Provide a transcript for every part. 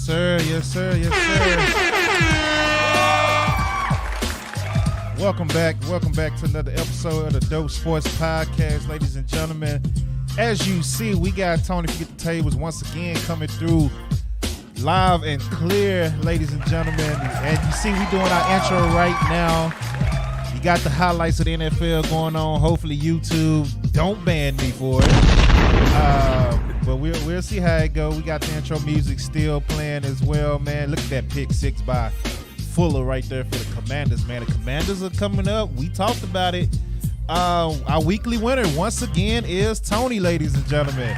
sir. Yes, sir. Yes, sir. Welcome back. Welcome back to another episode of the Dope Sports Podcast, ladies and gentlemen. As you see, we got Tony Forget the Tables once again coming through live and clear, ladies and gentlemen. And you see, we doing our intro right now. You got the highlights of the NFL going on. Hopefully, YouTube don't ban me for it. But we'll see how it go. We got the intro music still playing as well, man. Look at that pick six by Fuller right there for the Commanders, man. The Commanders are coming up. We talked about it. Our weekly winner once again is Tony, ladies and gentlemen.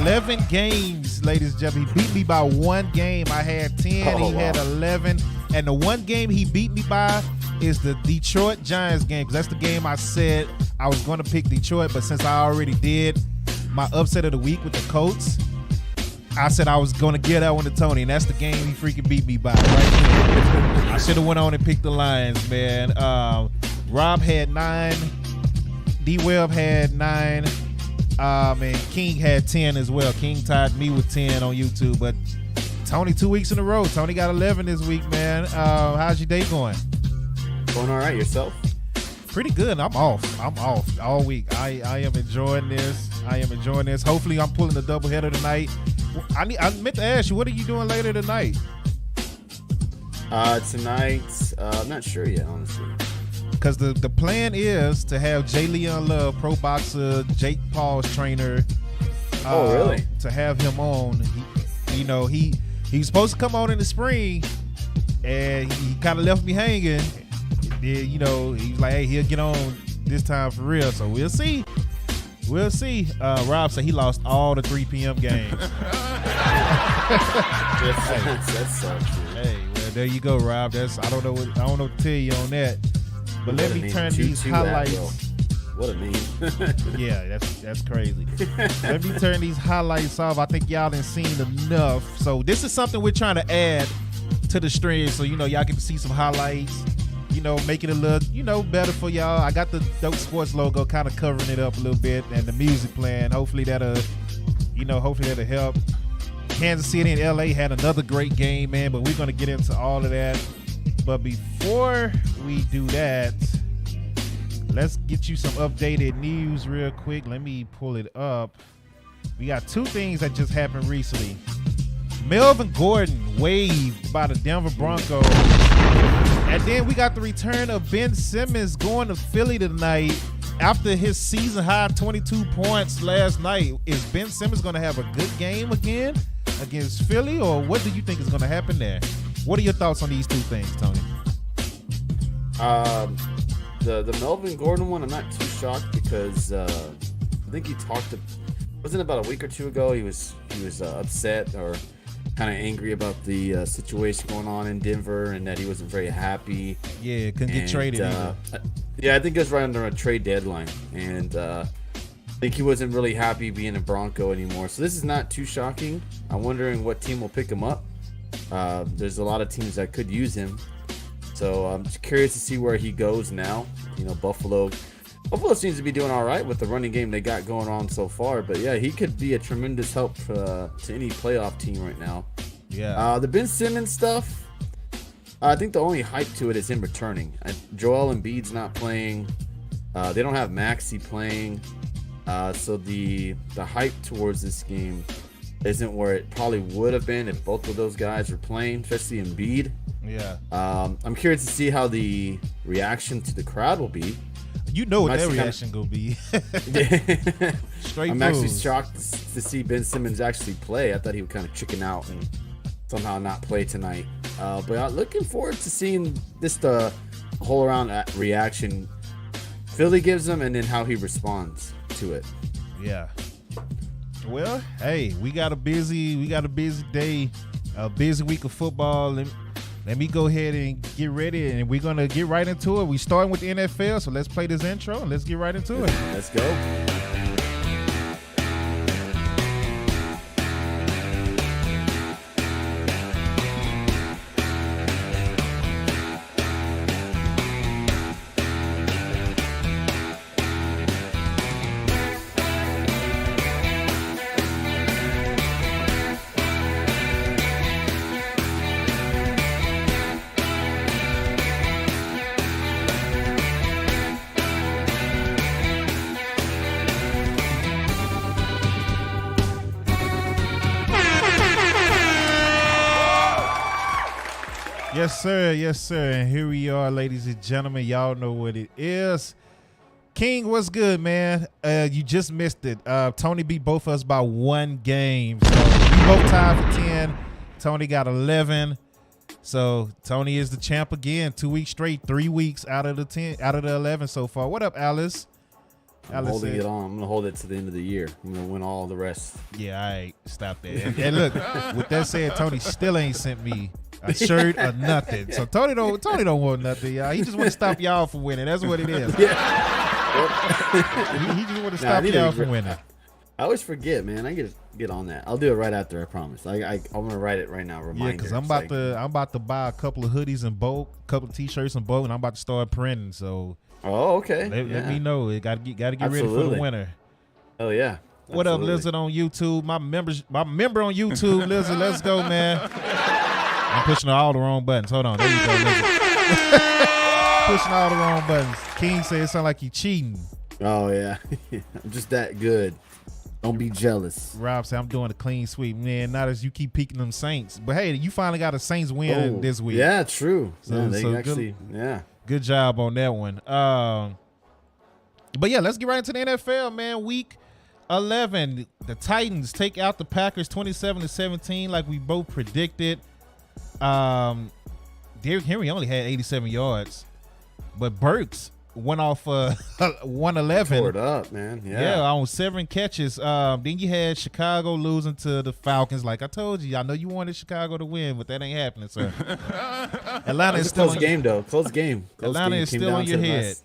11 games, ladies and gentlemen. He beat me by one game. I had 10. He had 11. And the one game he beat me by is the Detroit Giants game, because that's the game I said I was going to pick Detroit, but since I already did my upset of the week with the Colts, I said I was going to give that one to Tony, and that's the game he freaking beat me by right there. I should have went on and picked the Lions, man. Rob had 9. D-Web had 9. And King had 10 as well. King tied me with 10 on YouTube, but Tony 2 weeks in a row. Tony got 11 this week, man. How's your day going? Going all right. Yourself? Pretty good. I'm off all week. I am enjoying this. Hopefully I'm pulling a doubleheader tonight. I meant to ask you, what are you doing later tonight? Tonight, I'm not sure yet, honestly. Because the plan is to have J. Leon Love, pro boxer, Jake Paul's trainer. Really? To have him on. He's supposed to come on in the spring, and he kind of left me hanging. He's like, hey, he'll get on this time for real. So we'll see. Rob said he lost all the 3 p.m. games. That's so true. Hey, well, there you go, Rob. I don't know what to tell you on that. But let me turn these highlights. What a name. Yeah, that's crazy. Let me turn these highlights off. I think y'all done seen enough. So this is something we're trying to add to the stream, so y'all get to see some highlights. Make it a little, better for y'all. I got the Dope Sports logo kind of covering it up a little bit, and the music playing. Hopefully that'll help. Kansas City and LA had another great game, man, but we're going to get into all of that. But before we do that, let's get you some updated news real quick. Let me pull it up. We got 2 things that just happened recently. Melvin Gordon waived by the Denver Broncos. And then we got the return of Ben Simmons going to Philly tonight after his season high 22 points last night. Is Ben Simmons going to have a good game again against Philly, or what do you think is going to happen there? What are your thoughts on these 2 things, Tony? The Melvin Gordon one, I'm not too shocked because I think he wasn't about a week or 2 ago. He was upset or kind of angry about the situation going on in Denver, and that he wasn't very happy. Yeah, couldn't get traded either. Yeah, I think it was right under a trade deadline, and I think he wasn't really happy being a Bronco anymore. So this is not too shocking. I'm wondering what team will pick him up. There's a lot of teams that could use him, so I'm just curious to see where he goes now. Buffalo seems to be doing all right with the running game they got going on so far, but yeah, he could be a tremendous help to any playoff team right now. Yeah. The Ben Simmons stuff, I think the only hype to it is him returning. Joel Embiid's not playing. They don't have Maxey playing, so the hype towards this game isn't where it probably would have been if both of those guys were playing, especially Embiid. Yeah. I'm curious to see how the reaction to the crowd will be. What that reaction gonna be. Straight I'm actually shocked to see Ben Simmons actually play. I thought he would kind of chicken out and somehow not play tonight. But I'm looking forward to seeing the whole around reaction Philly gives him, and then how he responds to it. Yeah. Well, hey, we got a busy day, a busy week of football. Let me go ahead and get ready, and we're going to get right into it. We're starting with the NFL, so let's play this intro, and let's get right into it. Let's go. Yes, sir. Yes, sir. And here we are, ladies and gentlemen. Y'all know what it is. King, what's good, man? You just missed it. Tony beat both of us by 1 game. So we both tied for 10. Tony got 11. So Tony is the champ again. 2 weeks straight, 3 weeks out of the 11 so far. What up, Alice? I'm holding it on. I'm gonna hold it to the end of the year. I'm gonna win all the rest. Yeah, all right. Stop that. And look, with that said, Tony still ain't sent me a shirt or nothing. So Tony don't want nothing, y'all. He just want to stop y'all from winning. That's what it is. Yeah. he just want to stop y'all from winning. I always forget, man. I get on that. I'll do it right after. I promise. I'm gonna write it right now. Reminder. Yeah, because I'm about to buy a couple of hoodies in bulk, a couple of t-shirts in bulk, and I'm about to start printing. So. Oh, okay. Let me know. It gotta get ready for the winter. Oh yeah. What up, Lizard on YouTube? My member on YouTube, Lizard. Let's go, man. I'm pushing all the wrong buttons. Hold on. There you go, Lizard. Pushing all the wrong buttons. King said it sound like you cheating. Oh yeah. I'm just that good. Don't be jealous. Rob said I'm doing a clean sweep, man. Not as you keep peeking them Saints, but hey, you finally got a Saints win this week. Yeah, true. So actually, Good job on that one. But yeah, let's get right into the NFL, man. Week 11, the Titans take out the Packers 27-17, like we both predicted. Derrick Henry only had 87 yards, but Burks went off 111. Tore it up, man. Yeah, on 7 catches. Then you had Chicago losing to the Falcons. Like I told you, I know you wanted Chicago to win, but that ain't happening, sir. Atlanta is still close game, though. Close game. Atlanta is still on your head.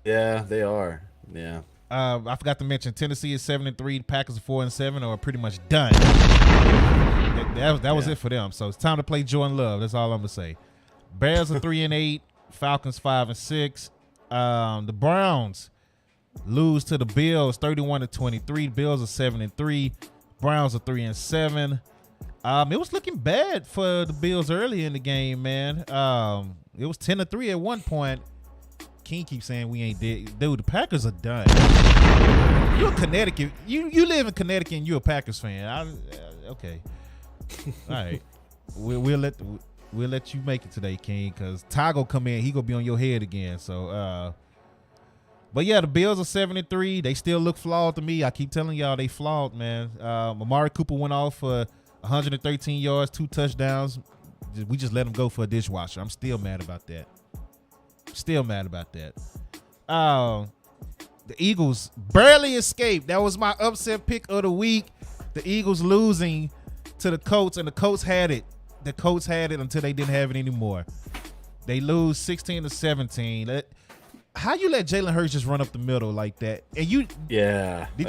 Yeah, they are. Yeah. I forgot to mention Tennessee is 7-3. Packers are 4-7, or pretty much done. That was it for them. So it's time to play Jordan Love. That's all I'm gonna say. Bears are 3-8. Falcons 5-6. The Browns lose to the Bills 31-23. Bills are 7-3. Browns are 3-7. It was looking bad for the Bills early in the game, man. It was 10-3 at one point. King keeps saying we ain't dead. Dude, the Packers are done. You're Connecticut. You live in Connecticut and you're a Packers fan. Okay. All right. We'll let you make it today, King, because Ty go come in. He gonna be on your head again. So, but yeah, the Bills are 7-3. They still look flawed to me. I keep telling y'all they flawed, man. Amari Cooper went off for 113 yards, 2 touchdowns. We just let him go for a dishwasher. I'm still mad about that. The Eagles barely escaped. That was my upset pick of the week. The Eagles losing to the Colts, and the Colts had it. The Colts had it until they didn't have it anymore. They lose 16-17. How you let Jalen Hurts just run up the middle like that? And did you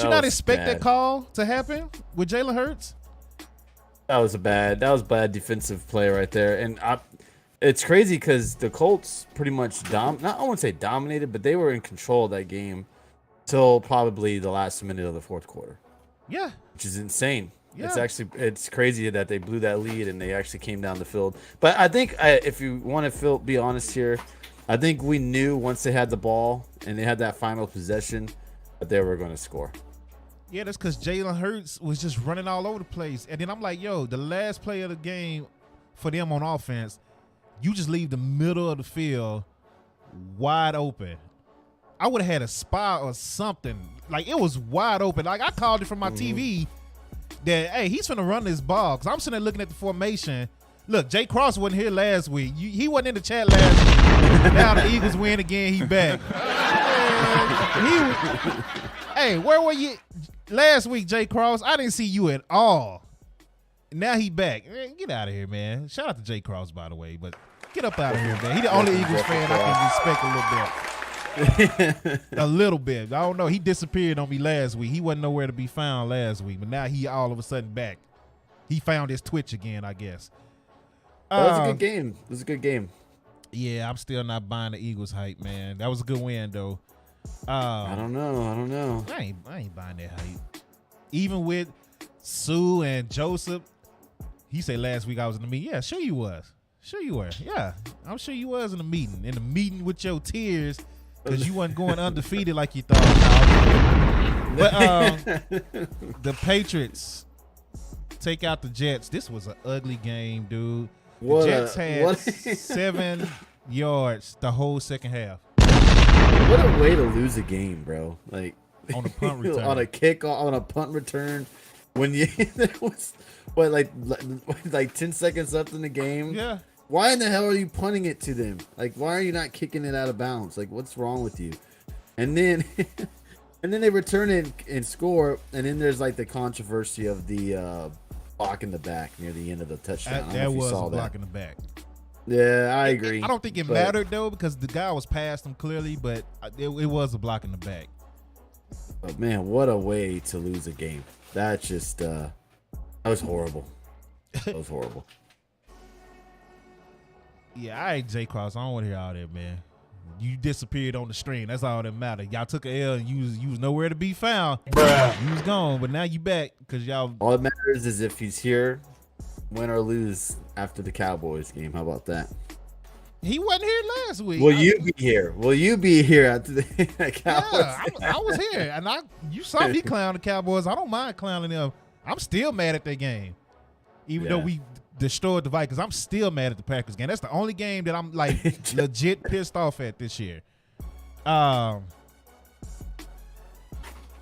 not expect that call to happen with Jalen Hurts? That was bad defensive play right there. And it's crazy because the Colts pretty much I wouldn't say dominated, but they were in control of that game till probably the last minute of the fourth quarter. Yeah, which is insane. Yeah. It's crazy that they blew that lead and they actually came down the field. But I think if you want to be honest here, I think we knew once they had the ball and they had that final possession that they were going to score. Yeah, that's because Jalen Hurts was just running all over the place. And then I'm like, yo, the last play of the game for them on offense, you just leave the middle of the field wide open. I would have had a spy or something. Like, it was wide open. Like, I called it from my TV that, hey, he's finna run this ball. Because I'm sitting there looking at the formation. Look, Jay Cross wasn't here last week. He wasn't in the chat last week. Now the Eagles win again. He back. Hey, where were you last week, Jay Cross? I didn't see you at all. Now he back. Man, get out of here, man. Shout out to Jay Cross, by the way. But get up out of here, man. He the only Eagles fan I can respect a little bit. A little bit. I don't know. He disappeared on me last week. He wasn't nowhere to be found last week, but now he all of a sudden back. He found his Twitch again, I guess. That was a good game. It was a good game. Yeah, I'm still not buying the Eagles hype, man. That was a good win, though. I don't know. I ain't buying that hype. Even with Sue and Joseph, he said last week I was in the meeting. Yeah, sure you was. Sure you were. Yeah, I'm sure you was in the meeting. In the meeting with your tears because you wasn't going undefeated like you thought. But the Patriots take out the Jets. This was an ugly game, dude. The Jets had 7 yards the whole second half. What a way to lose a game, bro. Like on a punt return. On a kick, on a punt return. When you there was like 10 seconds left in the game. Yeah. Why in the hell are you punting it to them? Like, why are you not kicking it out of bounds? Like, what's wrong with you? And then they return it and score, and then there's like the controversy of the block in the back near the end of the touchdown. That was a block in the back. Yeah, I agree. I don't think it mattered though, because the guy was past him clearly, but it was a block in the back. But man, what a way to lose a game. That just that was horrible. That was horrible. Yeah, I ain't Jay Cross. I don't want to hear all that, man. You disappeared on the stream. That's all that matters. Y'all took an L and you was nowhere to be found. Bruh. You was gone, but now you back because y'all. All that matters is if he's here, win or lose after the Cowboys game. How about that? He wasn't here last week. Will you be here? Will you be here after the Cowboys? Yeah, I was here, and you saw me clown the Cowboys. I don't mind clowning them. I'm still mad at that game, even though we destroyed the Vikings. I'm still mad at the Packers game. That's the only game that I'm like legit pissed off at this year. Tell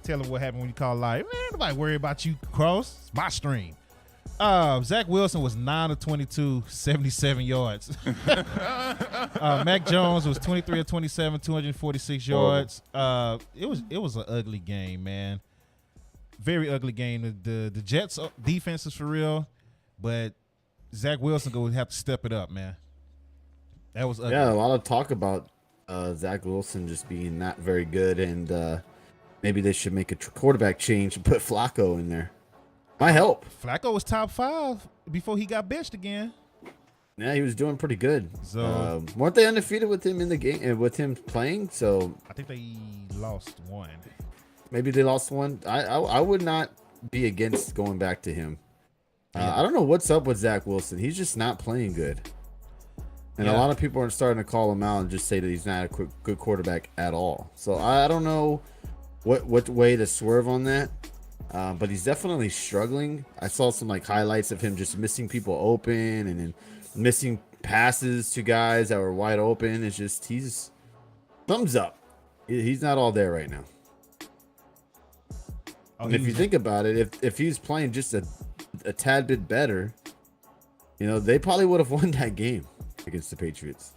them what happened when you call live. Man, nobody worry about you, Cross. It's my stream. Zach Wilson was 9 of 22, 77 yards. Mac Jones was 23 of 27, 246 yards. It was an ugly game, man. Very ugly game. The Jets defense is for real, but Zach Wilson going to have to step it up, man. That was ugly. Yeah, a lot of talk about Zach Wilson just being not very good, and maybe they should make a quarterback change and put Flacco in there. Might help. Flacco was top 5 before he got benched again. Yeah, he was doing pretty good. So weren't they undefeated with him in the game, with him playing? So I think they lost one. Maybe they lost one. I would not be against going back to him. I don't know what's up with Zach Wilson. He's just not playing good. And a lot of people are starting to call him out and just say that he's not a good quarterback at all. So I don't know what way to swerve on that. But he's definitely struggling. I saw some like highlights of him just missing people open and then missing passes to guys that were wide open. It's just he's thumbs up. He's not all there right now. And if you think about it, if he was playing just a tad bit better, you know, they probably would have won that game against the Patriots.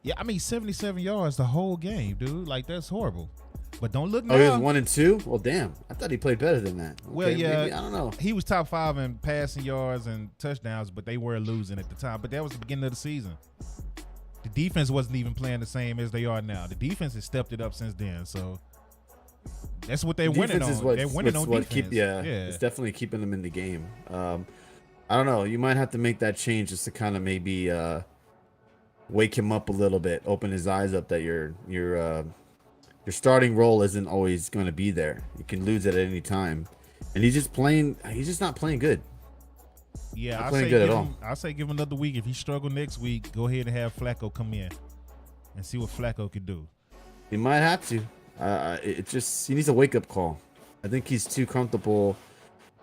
Yeah, I mean 77 yards the whole game, dude. Like that's horrible. But don't look now. Oh, he was 1 and 2? Well, damn. I thought he played better than that. Okay, well, yeah. Maybe, I don't know. He was top 5 in passing yards and touchdowns, but they were losing at the time. But that was the beginning of the season. The defense wasn't even playing the same as they are now. The defense has stepped it up since then. So that's what they're winning on. They're winning on defense. It's definitely keeping them in the game. I don't know. You might have to make that change just to kind of maybe wake him up a little bit, open his eyes up that your starting role isn't always going to be there. You can lose it at any time, and he's just not playing good. Yeah, I say give him another week. If he struggle next week, go ahead and have Flacco come in and see what Flacco can do. He might have to. He needs a wake up call. I think he's too comfortable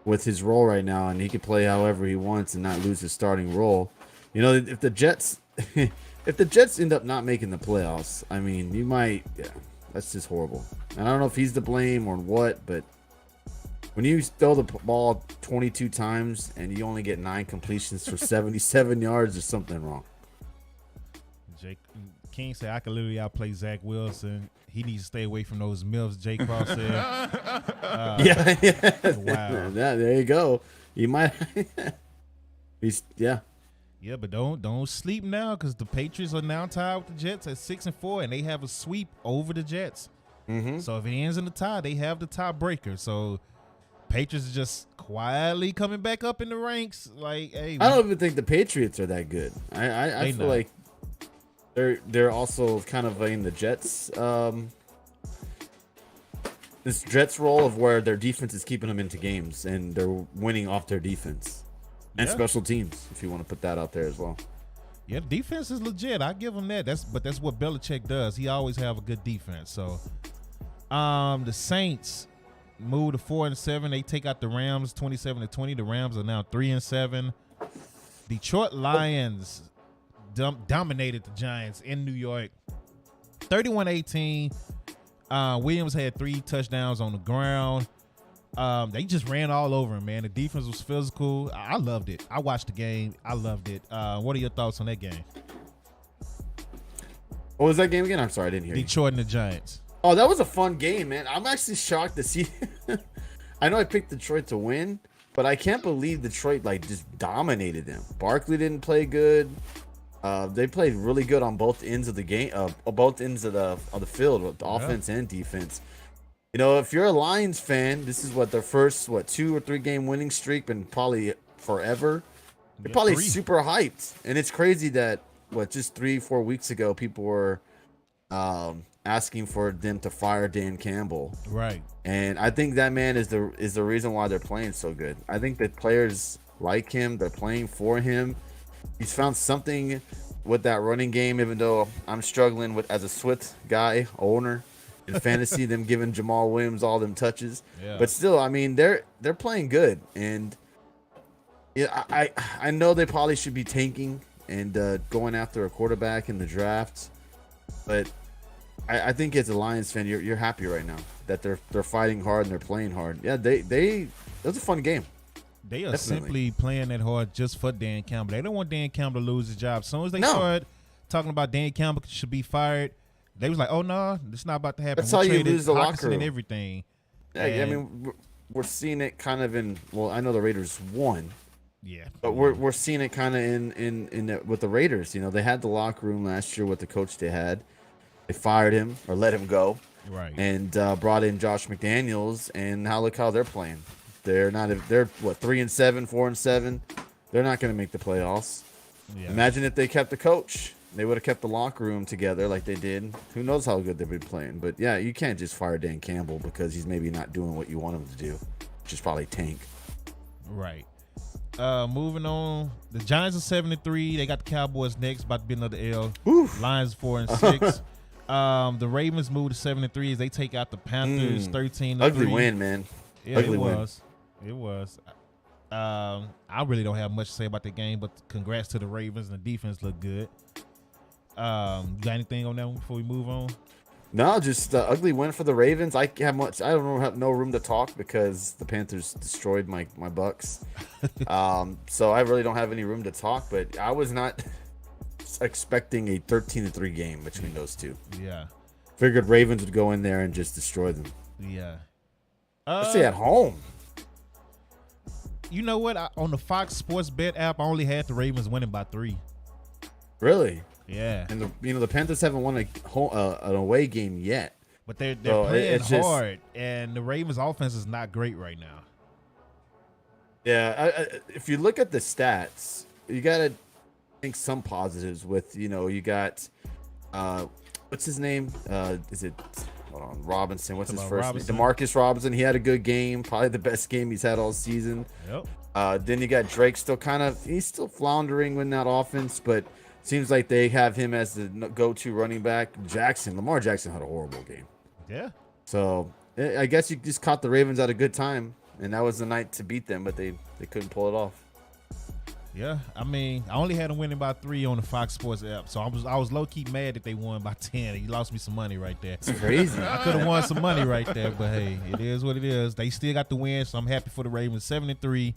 with his role right now, and he can play however he wants and not lose his starting role. You know, if the Jets end up not making the playoffs, I mean, you might. Yeah, that's just horrible. And I don't know if he's to blame or what, but when you throw the ball 22 times and you only get 9 completions for 77 yards, there's something wrong. Jake King said I could literally outplay Zach Wilson. He needs to stay away from those MILFs, Jake Cross said. Yeah. Wow. Yeah, there you go. You might. Yeah, but don't sleep now because the Patriots are now tied with the Jets at 6-4, and they have a sweep over the Jets. Mm-hmm. So if it ends in the tie, they have the tiebreaker. So Patriots are just quietly coming back up in the ranks. Like, hey, I don't even think the Patriots are that good. I feel like they're also kind of in the Jets. This Jets role of where their defense is keeping them into games and they're winning off their defense and special teams. If you want to put that out there as well. Yeah, the defense is legit. I give them that. That's what Belichick does. He always have a good defense. So, the Saints moved to 4-7. They take out the Rams 27-20. The Rams are now 3-7. Detroit Lions dominated the Giants in New York, 31-18. Williams had 3 touchdowns on the ground. They just ran all over him, man. The defense was physical. I loved it. I watched the game. I loved it. What are your thoughts on that game? What was that game again? I'm sorry, I didn't hear you. Detroit and the Giants. Oh, that was a fun game, man. I'm actually shocked to see. I know I picked Detroit to win, but I can't believe Detroit just dominated them. Barkley didn't play good. They played really good on both ends of the game, both ends of the field, with the offense and defense. You know, if you're a Lions fan, this is their first 2 or 3 game winning streak, and probably forever. They're probably 3. super hyped, and it's crazy that just 3-4 weeks ago people were asking for them to fire Dan Campbell. Right. And I think that man is the reason why they're playing so good. I think that players like him. They're playing for him. He's found something with that running game, even though I'm struggling with, as a Swift guy, owner, in fantasy, them giving Jamal Williams all them touches. Yeah. But still, I mean, they're playing good. And yeah, I know they probably should be tanking and going after a quarterback in the draft. But I think as a Lions fan, you're happy right now that they're fighting hard and they're playing hard. Yeah, that was a fun game. They are simply playing that hard just for Dan Campbell. They don't want Dan Campbell to lose his job. As soon as they started talking about Dan Campbell should be fired, they was like, "Oh no, it's not about to happen." That's how you lose the locker room and everything. Yeah, I mean, we're seeing it kind of in. Well, I know the Raiders won. Yeah, but we're seeing it kind of in with the Raiders. You know, they had the locker room last year with the coach they had. They fired him or let him go, right? And brought in Josh McDaniels, and now look how they're playing. They're 3-7, 4-7. They're not going to make the playoffs. Yeah. Imagine if they kept the coach. They would have kept the locker room together like they did. Who knows how good they've been playing. But, yeah, you can't just fire Dan Campbell because he's maybe not doing what you want him to do, which is probably tank. Right. Moving on. The Giants are 7-3. They got the Cowboys next, about to be another L. Oof. Lions 4-6. The Ravens moved to 7-3 as they take out the Panthers 13-3. Ugly win, man. Yeah, Ugly win. It was. I really don't have much to say about the game, but congrats to the Ravens, and the defense looked good. You got anything on that one before we move on? No, just ugly win for the Ravens. I don't have no room to talk because the Panthers destroyed my Bucks. So I really don't have any room to talk. But I was not expecting a 13-3 game between those two. Yeah, figured Ravens would go in there and just destroy them. Yeah, especially at home. You know what? On the Fox Sports Bet app, I only had the Ravens winning by 3. Really? Yeah. And the Panthers haven't won an away game yet. But they're playing hard, and the Ravens' offense is not great right now. Yeah, if you look at the stats, you got to think some positives with, you got, what's his name? Is it... Hold on, Robinson. What's his first name? DeMarcus Robinson. He had a good game, probably the best game he's had all season. Yep. Then you got Drake he's still floundering in that offense, but seems like they have him as the go-to running back. Lamar Jackson had a horrible game. Yeah. So I guess you just caught the Ravens at a good time, and that was the night to beat them, but they couldn't pull it off. Yeah, I mean, I only had them winning by 3 on the Fox Sports app, so I was low key mad that they won by 10. He lost me some money right there. It's crazy. I could have won some money right there, but hey, it is what it is. They still got the win, so I'm happy for the Ravens. 7-3.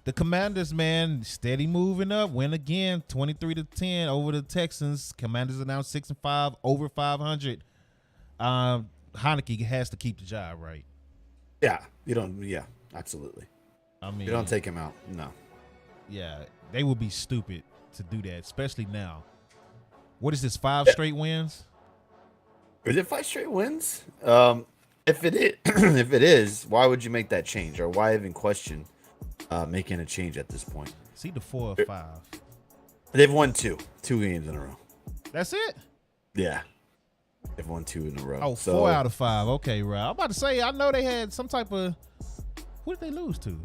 The Commanders, man, steady moving up. Win again, 23-10 over the Texans. Commanders are now 6-5, over 500. Heineke has to keep the job, right? Yeah, Yeah, absolutely. I mean, you don't take him out. No. Yeah, they would be stupid to do that, especially now. What is this, 5 straight wins? Is it 5 straight wins? If it is, if it is, why would you make that change, or why even question making a change at this point? It's either 4 or 5. They've won 2 games in a row. That's it? Yeah, they've won 2 in a row. Oh, 4 out of 5. Okay, right. I'm about to say, I know they had some type of. Who did they lose to?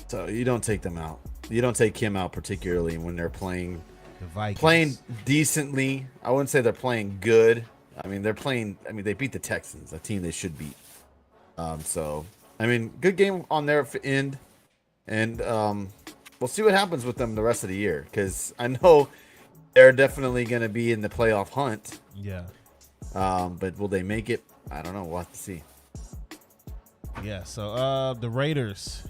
So you don't take them out. You don't take him out, particularly when they're playing decently. I wouldn't say they're playing good. I mean, they beat the Texans, a team they should beat. So, I mean, good game on their end. And we'll see what happens with them the rest of the year, because I know they're definitely going to be in the playoff hunt. Yeah. But will they make it? I don't know. We'll have to see. Yeah. So the Raiders,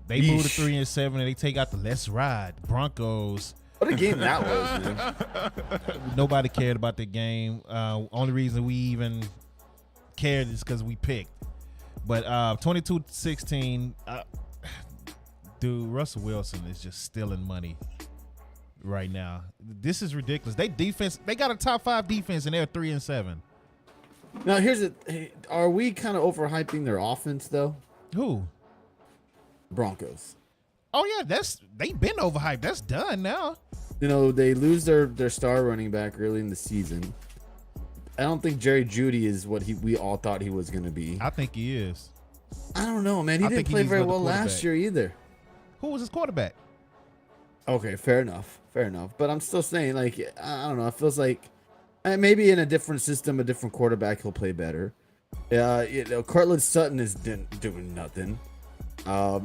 they moved to 3-7, and they take out the Let's Ride Broncos. What a game that was, man. Nobody cared about the game. Only reason we even cared is because we picked. But 22-16, dude, Russell Wilson is just stealing money right now. This is ridiculous. They got a top 5 defense, and they're 3-7. Now, are we kind of overhyping their offense, though? Who? Broncos. Oh yeah, they've been overhyped. That's done now. You know, they lose their star running back early in the season. I don't think Jerry Jeudy is what we all thought he was going to be. I think he is. I don't know, man. He didn't play very well last year either. Who was his quarterback? Okay, fair enough. But I'm still saying, like, I don't know. It feels like maybe in a different system, a different quarterback, he'll play better. Cortland Sutton is doing nothing. But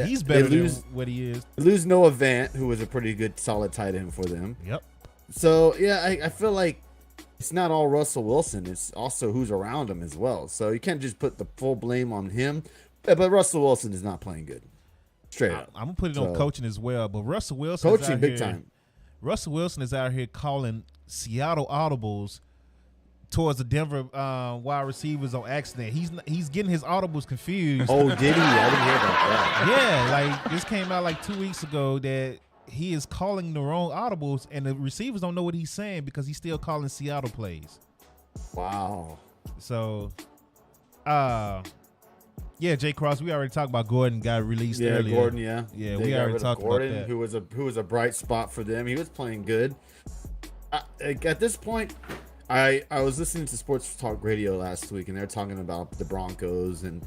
he's better than what he is. They lose Noah Vant, who was a pretty good, solid tight end for them. Yep. So, yeah, I feel like it's not all Russell Wilson. It's also who's around him as well. So you can't just put the full blame on him. But Russell Wilson is not playing good. Straight up. I'm going to put it on coaching as well. But Russell Wilson coaching big time. Russell Wilson is out here calling Seattle audibles towards the Denver wide receivers on accident. He's getting his audibles confused. Oh, did he? I didn't hear about that. Yeah, like this came out like 2 weeks ago that he is calling the wrong audibles, and the receivers don't know what he's saying because he's still calling Seattle plays. Wow. So, yeah, Jay Cross, we already talked about Gordon got released earlier. Yeah, Gordon, yeah. Yeah, we already talked about that. Who was a bright spot for them. He was playing good. At this point, I was listening to Sports Talk Radio last week, and they're talking about the Broncos and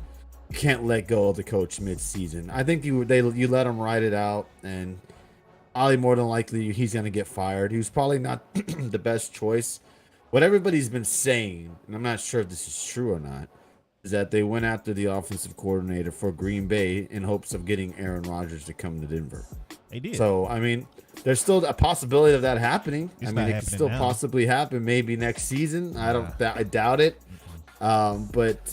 you can't let go of the coach mid-season. I think you let him ride it out, and Ollie, more than likely, he's going to get fired. He was probably not the best choice. What everybody's been saying, and I'm not sure if this is true or not, is that they went after the offensive coordinator for Green Bay in hopes of getting Aaron Rodgers to come to Denver. They did. So, I mean, there's still a possibility of that happening. It's it could still possibly happen maybe next season. I doubt it. But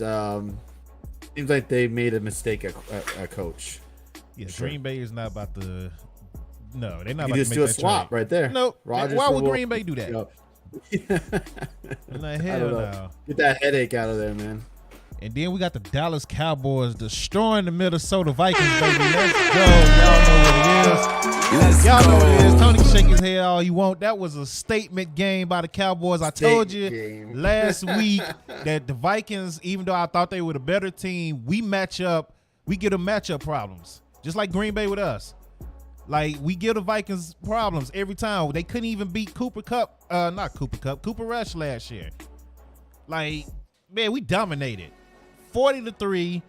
seems like they made a mistake at coach. Yeah, Green Bay is not about to. No, they're not you about just to do make a swap trade. right there. No, Rodgers why would Green Bay do that? I don't know. Get that headache out of there, man. And then we got the Dallas Cowboys destroying the Minnesota Vikings, baby. Let's go. Y'all know what it is. Tony can shake his head all you want. That was a statement game by the Cowboys. I told you last week that the Vikings, even though I thought they were the better team, we give them matchup problems. Just like Green Bay with us. Like, we give the Vikings problems every time. They couldn't even beat Cooper Rush last year. Like, man, we dominated. 40-3.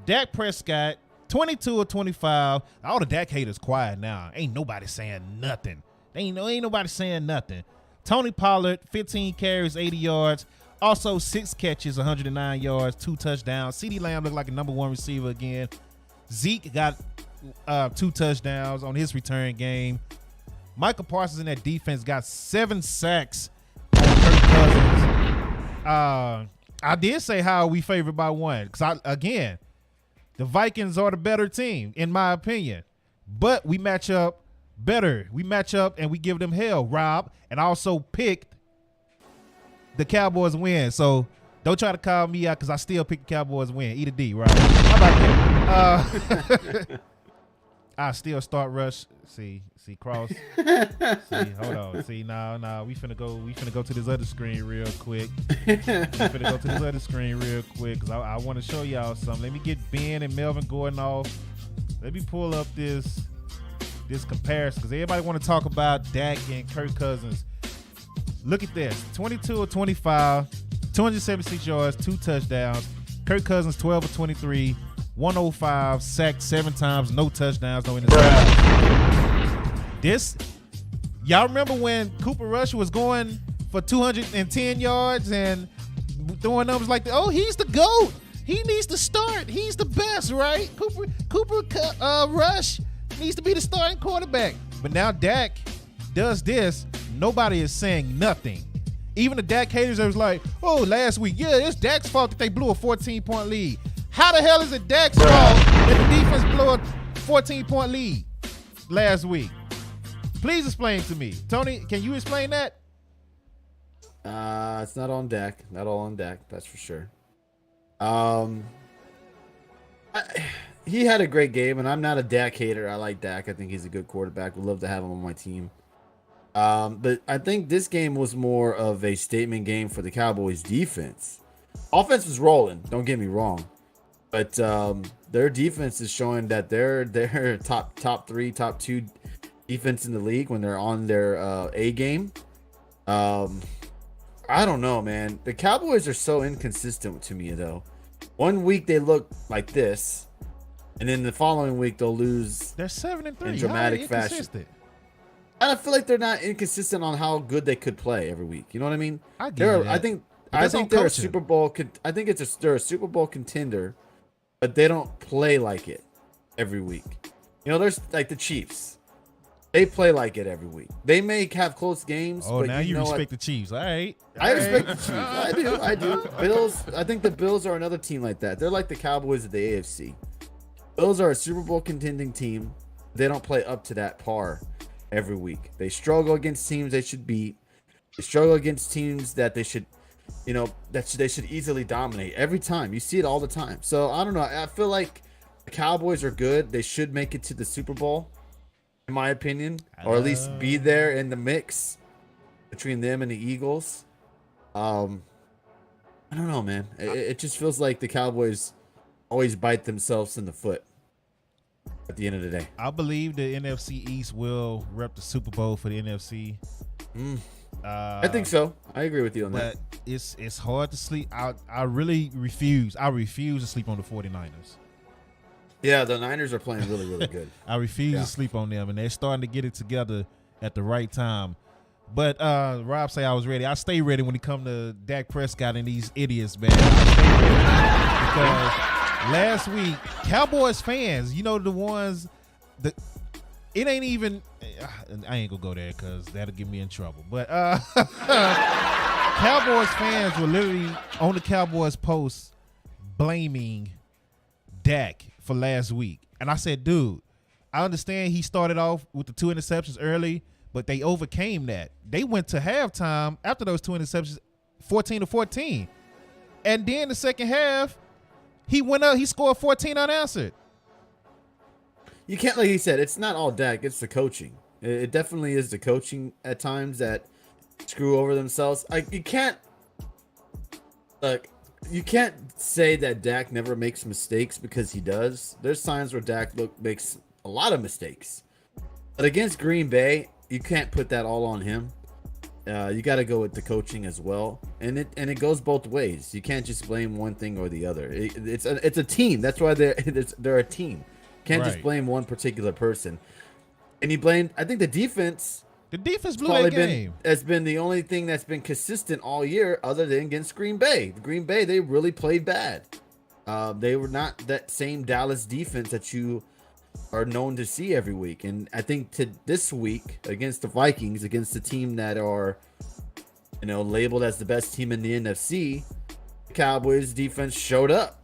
Dak Prescott, 22 of 25. All the Dak haters quiet now. Ain't nobody saying nothing. Ain't nobody saying nothing. Tony Pollard, 15 carries, 80 yards. Also 6 catches, 109 yards, 2 touchdowns. CeeDee Lamb looked like a number 1 receiver again. Zeke got 2 touchdowns on his return game. Michael Parsons in that defense got 7 sacks on Kirk Cousins. I did say how we favored by 1 because the Vikings are the better team in my opinion, but we match up better. We match up and we give them hell, Rob, and I also picked the Cowboys win. So don't try to call me out because I still picked the Cowboys win. Eat a D, Rob. How about that? I still start Rush. See, Cross. See, hold on. See, now we finna go to this other screen real quick. Because I want to show y'all something. Let me get Ben and Melvin Gordon off. Let me pull up this comparison because everybody want to talk about Dak and Kirk Cousins. Look at this: 22 of 25, 276 yards, 2 touchdowns. Kirk Cousins 12 of 23. 105, sacked 7 times, no touchdowns, no interceptions. Y'all remember when Cooper Rush was going for 210 yards and throwing numbers like that? Oh, he's the GOAT. He needs to start. He's the best, right? Cooper Rush needs to be the starting quarterback. But now Dak does this. Nobody is saying nothing. Even the Dak haters are like, oh, last week, yeah, it's Dak's fault that they blew a 14-point lead. How the hell is it Dak's fault that the defense blew a 14-point lead last week? Please explain to me. Tony, can you explain that? It's not on Dak. Not all on Dak, that's for sure. He had a great game, and I'm not a Dak hater. I like Dak. I think he's a good quarterback. Would love to have him on my team. But I think this game was more of a statement game for the Cowboys defense. Offense was rolling, don't get me wrong. But their defense is showing that they're top 3, top 2 defense in the league when they're on their A game. I don't know, man. The Cowboys are so inconsistent to me, though. One week they look like this, and then the following week they'll lose. They're 7-3 in dramatic fashion. I feel like they're not inconsistent on how good they could play every week. You know what I mean? I think they're a Super Bowl. I think they're a Super Bowl contender, but they don't play like it every week. You know, there's like the Chiefs. They play like it every week. They may have close games. Oh, but now you respect what? The Chiefs. All right. I respect the Chiefs. I do. Bills. I think the Bills are another team like that. They're like the Cowboys of the AFC. Bills are a Super Bowl contending team. They don't play up to that par every week. They struggle against teams they should beat. They struggle against teams that they should, they should easily dominate every time. You see it all the time. So I don't know. I feel like the Cowboys are good. They should make it to the Super Bowl, in my opinion, or at least be there in the mix between them and the Eagles. I don't know, man. It just feels like the Cowboys always bite themselves in the foot at the end of the day. I believe the NFC East will rep the Super Bowl for the NFC. I think so. I agree with you on that. But it's hard to sleep. I really refuse. I refuse to sleep on the 49ers. Yeah, the Niners are playing really, really good. I refuse to sleep on them, and they're starting to get it together at the right time. But Rob say I was ready. I stay ready when it come to Dak Prescott and these idiots, man. Because last week, Cowboys fans, the ones that it ain't even. I ain't gonna go there because that'll get me in trouble. But Cowboys fans were literally on the Cowboys post blaming Dak for last week. And I said, dude, I understand he started off with the 2 interceptions early, but they overcame that. They went to halftime after those 2 interceptions 14-14. And then the second half, he went up, he scored 14 unanswered. You can't, like he said, it's not all Dak, it's the coaching. It definitely is the coaching at times that screw over themselves. You can't say that Dak never makes mistakes, because he does. There's times where Dak makes a lot of mistakes. But against Green Bay, you can't put that all on him. You got to go with the coaching as well, and it goes both ways. You can't just blame one thing or the other. It's a team. That's why they're a team. Can't just blame one particular person. And he blamed. I think the defense. The defense blew that game. Has been the only thing that's been consistent all year, other than against Green Bay. Green Bay, they really played bad. They were not that same Dallas defense that you are known to see every week. And I think this week against the Vikings, against the team that are, labeled as the best team in the NFC, the Cowboys defense showed up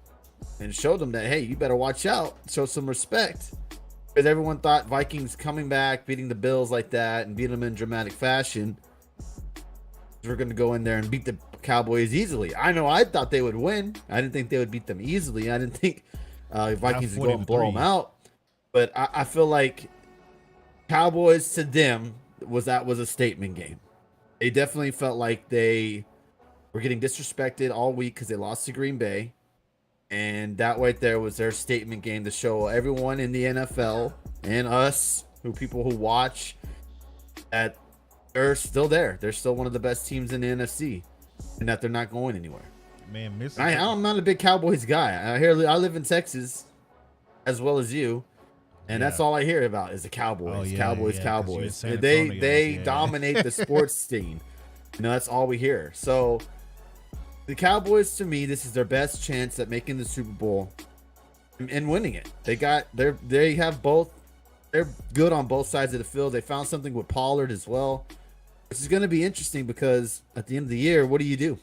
and showed them that, hey, you better watch out, show some respect. Because everyone thought Vikings coming back, beating the Bills like that, and beating them in dramatic fashion, we're going to go in there and beat the Cowboys easily. I know I thought they would win. I didn't think they would beat them easily. I didn't think Vikings would go and blow them out. But I feel like Cowboys, to them, was a statement game. They definitely felt like they were getting disrespected all week because they lost to Green Bay. And that right there was their statement game to show everyone in the NFL and us, people who watch, that they're still there. They're still one of the best teams in the NFC, and that they're not going anywhere. Man, I'm not a big Cowboys guy. I live in Texas, as well as you, and that's all I hear about is the Cowboys. Cowboys. They dominate the sports scene. That's all we hear. So The Cowboys, to me, this is their best chance at making the Super Bowl and winning it. They have both. They're good on both sides of the field. They found something with Pollard as well. This is going to be interesting because at the end of the year, what do? Do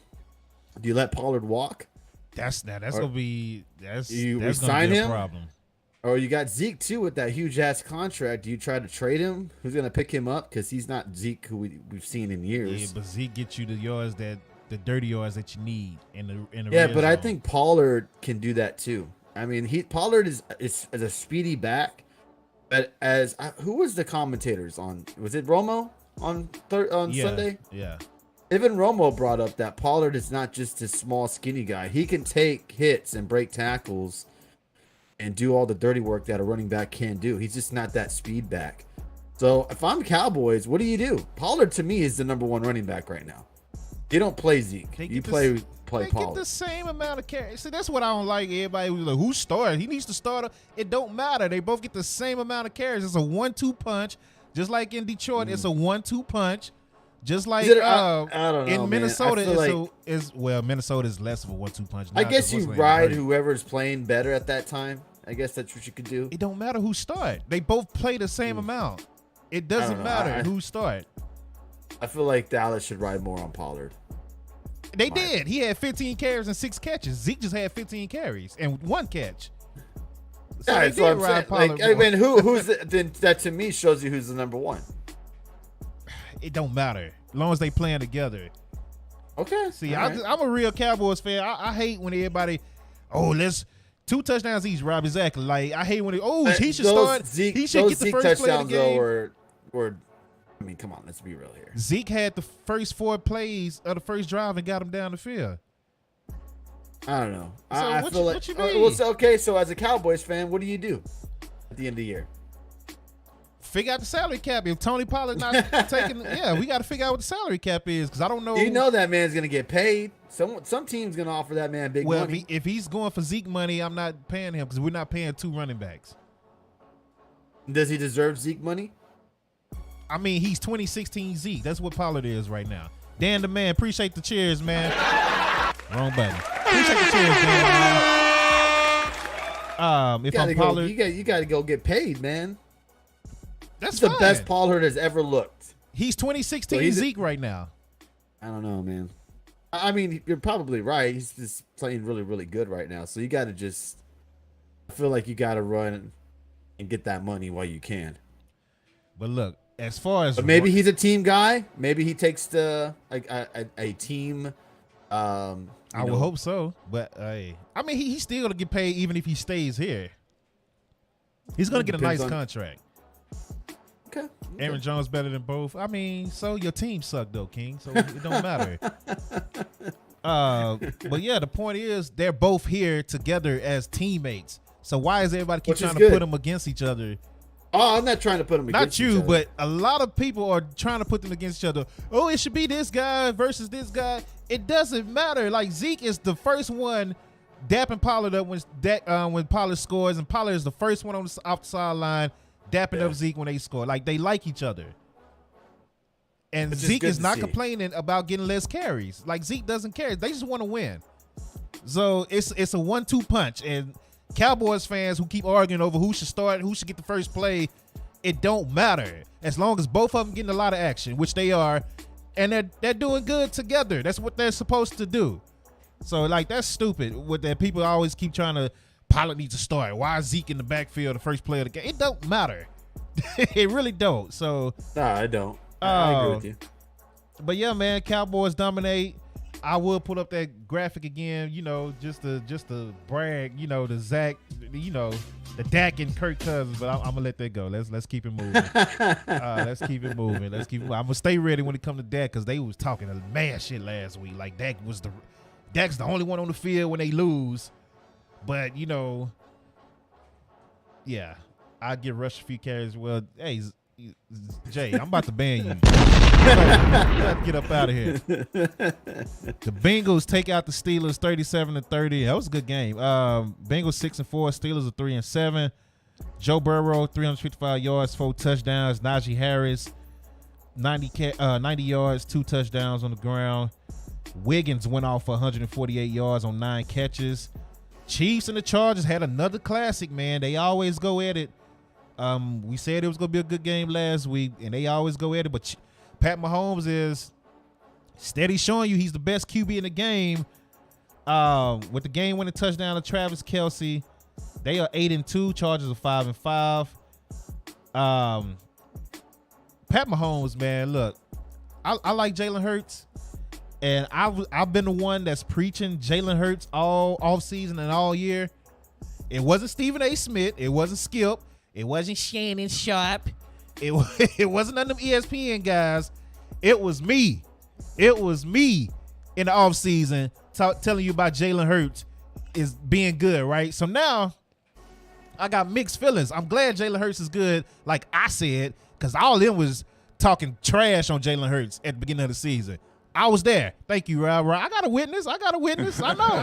you let Pollard walk? That's gonna be you that's resign gonna be a him? problem. Or you got Zeke too with that huge ass contract. Do you try to trade him? Who's going to pick him up? Because he's not Zeke who we've seen in years. Yeah, but Zeke gets you the dirty yards that you need in the Yeah, red but I zone. think Pollard can do that too. I mean, Pollard is a speedy back. But who was the commentators on? Was it Romo on Sunday? Yeah. Even Romo brought up that Pollard is not just a small, skinny guy. He can take hits and break tackles and do all the dirty work that a running back can do. He's just not that speed back. So if I'm Cowboys, what do? Pollard to me is the number one running back right now. You don't play Zeke. You play They Pollard. get the same amount of carries. See, that's what I don't like. Everybody was like, who started? He needs to start. It don't matter. They both get the same amount of carries. It's a 1-2 punch. Just like in Detroit, it's a 1-2 punch. Just like I don't know, in Minnesota, man. Minnesota is less of a 1-2 punch. Now, I guess 'cause you what's his name ride hurt. whoever's playing better at that time. I guess that's what you could do. It don't matter who start. They both play the same amount. It doesn't know. matter who start. I feel like Dallas should ride more on Pollard. They did. He had 15 carries and 6 catches. Zeke just had 15 carries and 1 catch. So Yeah, they that's what did I'm ride saying. Pollard Like, I more. mean, who's then? That to me shows you who's the number one. It don't matter as long as they playing together. Okay. See, all right. I'm a real Cowboys fan. I hate when everybody, let's 2 touchdowns each, Rob. Exactly. Like I hate when he should start. He should get the Zeke first play of touchdowns the game. though were. I mean, come on, let's be real here. Zeke had the first 4 plays of the first drive and got him down the field. I don't know. So I what feel you- like what you mean? well, so as a Cowboys fan, what do you do at the end of the year? Figure out the salary cap. If Tony Pollard not taking, we got to figure out what the salary cap is because I don't know. You know that man's gonna get paid. Some team's gonna offer that man big Well, money. if he's going for Zeke money, I'm not paying him because we're not paying 2 running backs. Does he deserve Zeke money? I mean, he's 2016 Zeke. That's what Pollard is right now. Dan the man, appreciate the cheers, man. Wrong button. Appreciate the cheers, Dan. Man. If I'm Pollard, You gotta go get paid, man. that's It's the fine. best Pollard has ever looked. He's 2016 So he's Zeke right now. I don't know, man. I mean, you're probably right. He's just playing really, really good right now. So you got to I feel like you got to run and get that money while you can. But look, as far as But maybe he's a team guy. Maybe he takes a team. I would hope so. But I mean, he's still gonna get paid even if he stays here. He's gonna get a nice contract. Okay. Aaron Jones better than both. I mean, so your team sucked though, King. So it don't matter. But yeah, the point is they're both here together as teammates. So why is everybody keep Which is trying to good. put them against each other? Oh, I'm not trying to put him Not against you, each other. but a lot of people are trying to put them against each other. Oh, it should be this guy versus this guy. It doesn't matter. Like Zeke is the first one dapping Pollard up when Pollard scores, and Pollard is the first one off the sideline dapping up Zeke when they score. Like they like each other. And Which is Zeke good is to not see. complaining about getting less carries. Like Zeke doesn't care. They just want to win. So it's a 1-2 punch. And Cowboys fans who keep arguing over who should start, who should get the first play, it don't matter. As long as both of them getting a lot of action, which they are, and they're doing good together. That's what they're supposed to do. So like that's stupid. What that people always keep trying to Pollard needs to start. Why is Zeke in the backfield, the first play of the game? It don't matter. It really don't. So No, I don't. I agree with you. but yeah, man, Cowboys dominate. I will put up that graphic again, just to brag, the Zach, the Dak and Kirk Cousins. But I'm gonna let that go. Let's keep it moving. Let's keep it moving. I'm gonna stay ready when it comes to Dak because they was talking mad shit last week. Like Dak's the only one on the field when they lose. But yeah, I get rushed a few carries. Well, hey, Jay, I'm about to ban you. You got to get up out of here. The Bengals take out the Steelers 37-30. That was a good game. Bengals 6-4. Steelers are 3-7. Joe Burrow 355 yards, 4 touchdowns. Najee Harris 90 yards, 2 touchdowns on the ground. Wiggins went off for 148 yards on 9 catches. Chiefs and the Chargers had another classic, man. They always go at it. We said it was going to be a good game last week, and they always go at it. But Pat Mahomes is steady showing you he's the best QB in the game. With the game-winning touchdown of Travis Kelce, they are 8-2. Chargers are 5-5. Pat Mahomes, man, look, I like Jalen Hurts, and I've been the one that's preaching Jalen Hurts all offseason and all year. It wasn't Stephen A. Smith. It wasn't Skip. It wasn't Shannon Sharp. It wasn't none of them ESPN guys. It was me. It was me in the offseason telling you about Jalen Hurts is being good, right? So now I got mixed feelings. I'm glad Jalen Hurts is good, like I said, because all of them was talking trash on Jalen Hurts at the beginning of the season. I was there. Thank you, Rob. I got a witness. I know.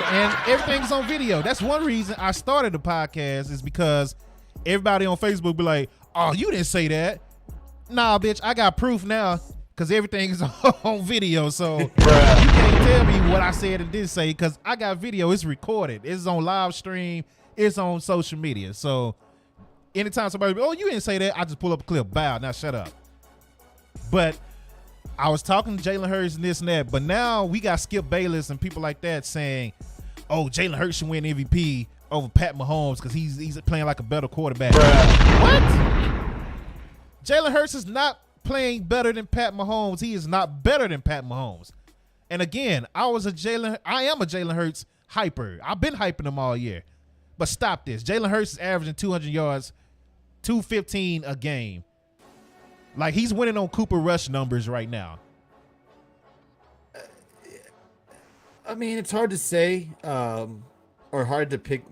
And everything's on video. That's one reason I started the podcast, is because everybody on Facebook be like, oh, you didn't say that. Nah, bitch, I got proof now because everything is on video. So you can't tell me what I said and didn't say because I got video. It's recorded. It's on live stream. It's on social media. So anytime somebody be, oh, you didn't say that, I just pull up a clip. Bow. Now shut up. But I was talking to Jalen Hurts and this and that, but now we got Skip Bayless and people like that saying, oh, Jalen Hurts should win MVP over Pat Mahomes because he's playing like a better quarterback. What? Jalen Hurts is not playing better than Pat Mahomes. He is not better than Pat Mahomes. And again, I am a Jalen Hurts hyper. I've been hyping him all year. But stop this. Jalen Hurts is averaging 200 yards, 215 a game. Like, he's winning on Cooper Rush numbers right now. I mean, it's hard to say, or hard to pick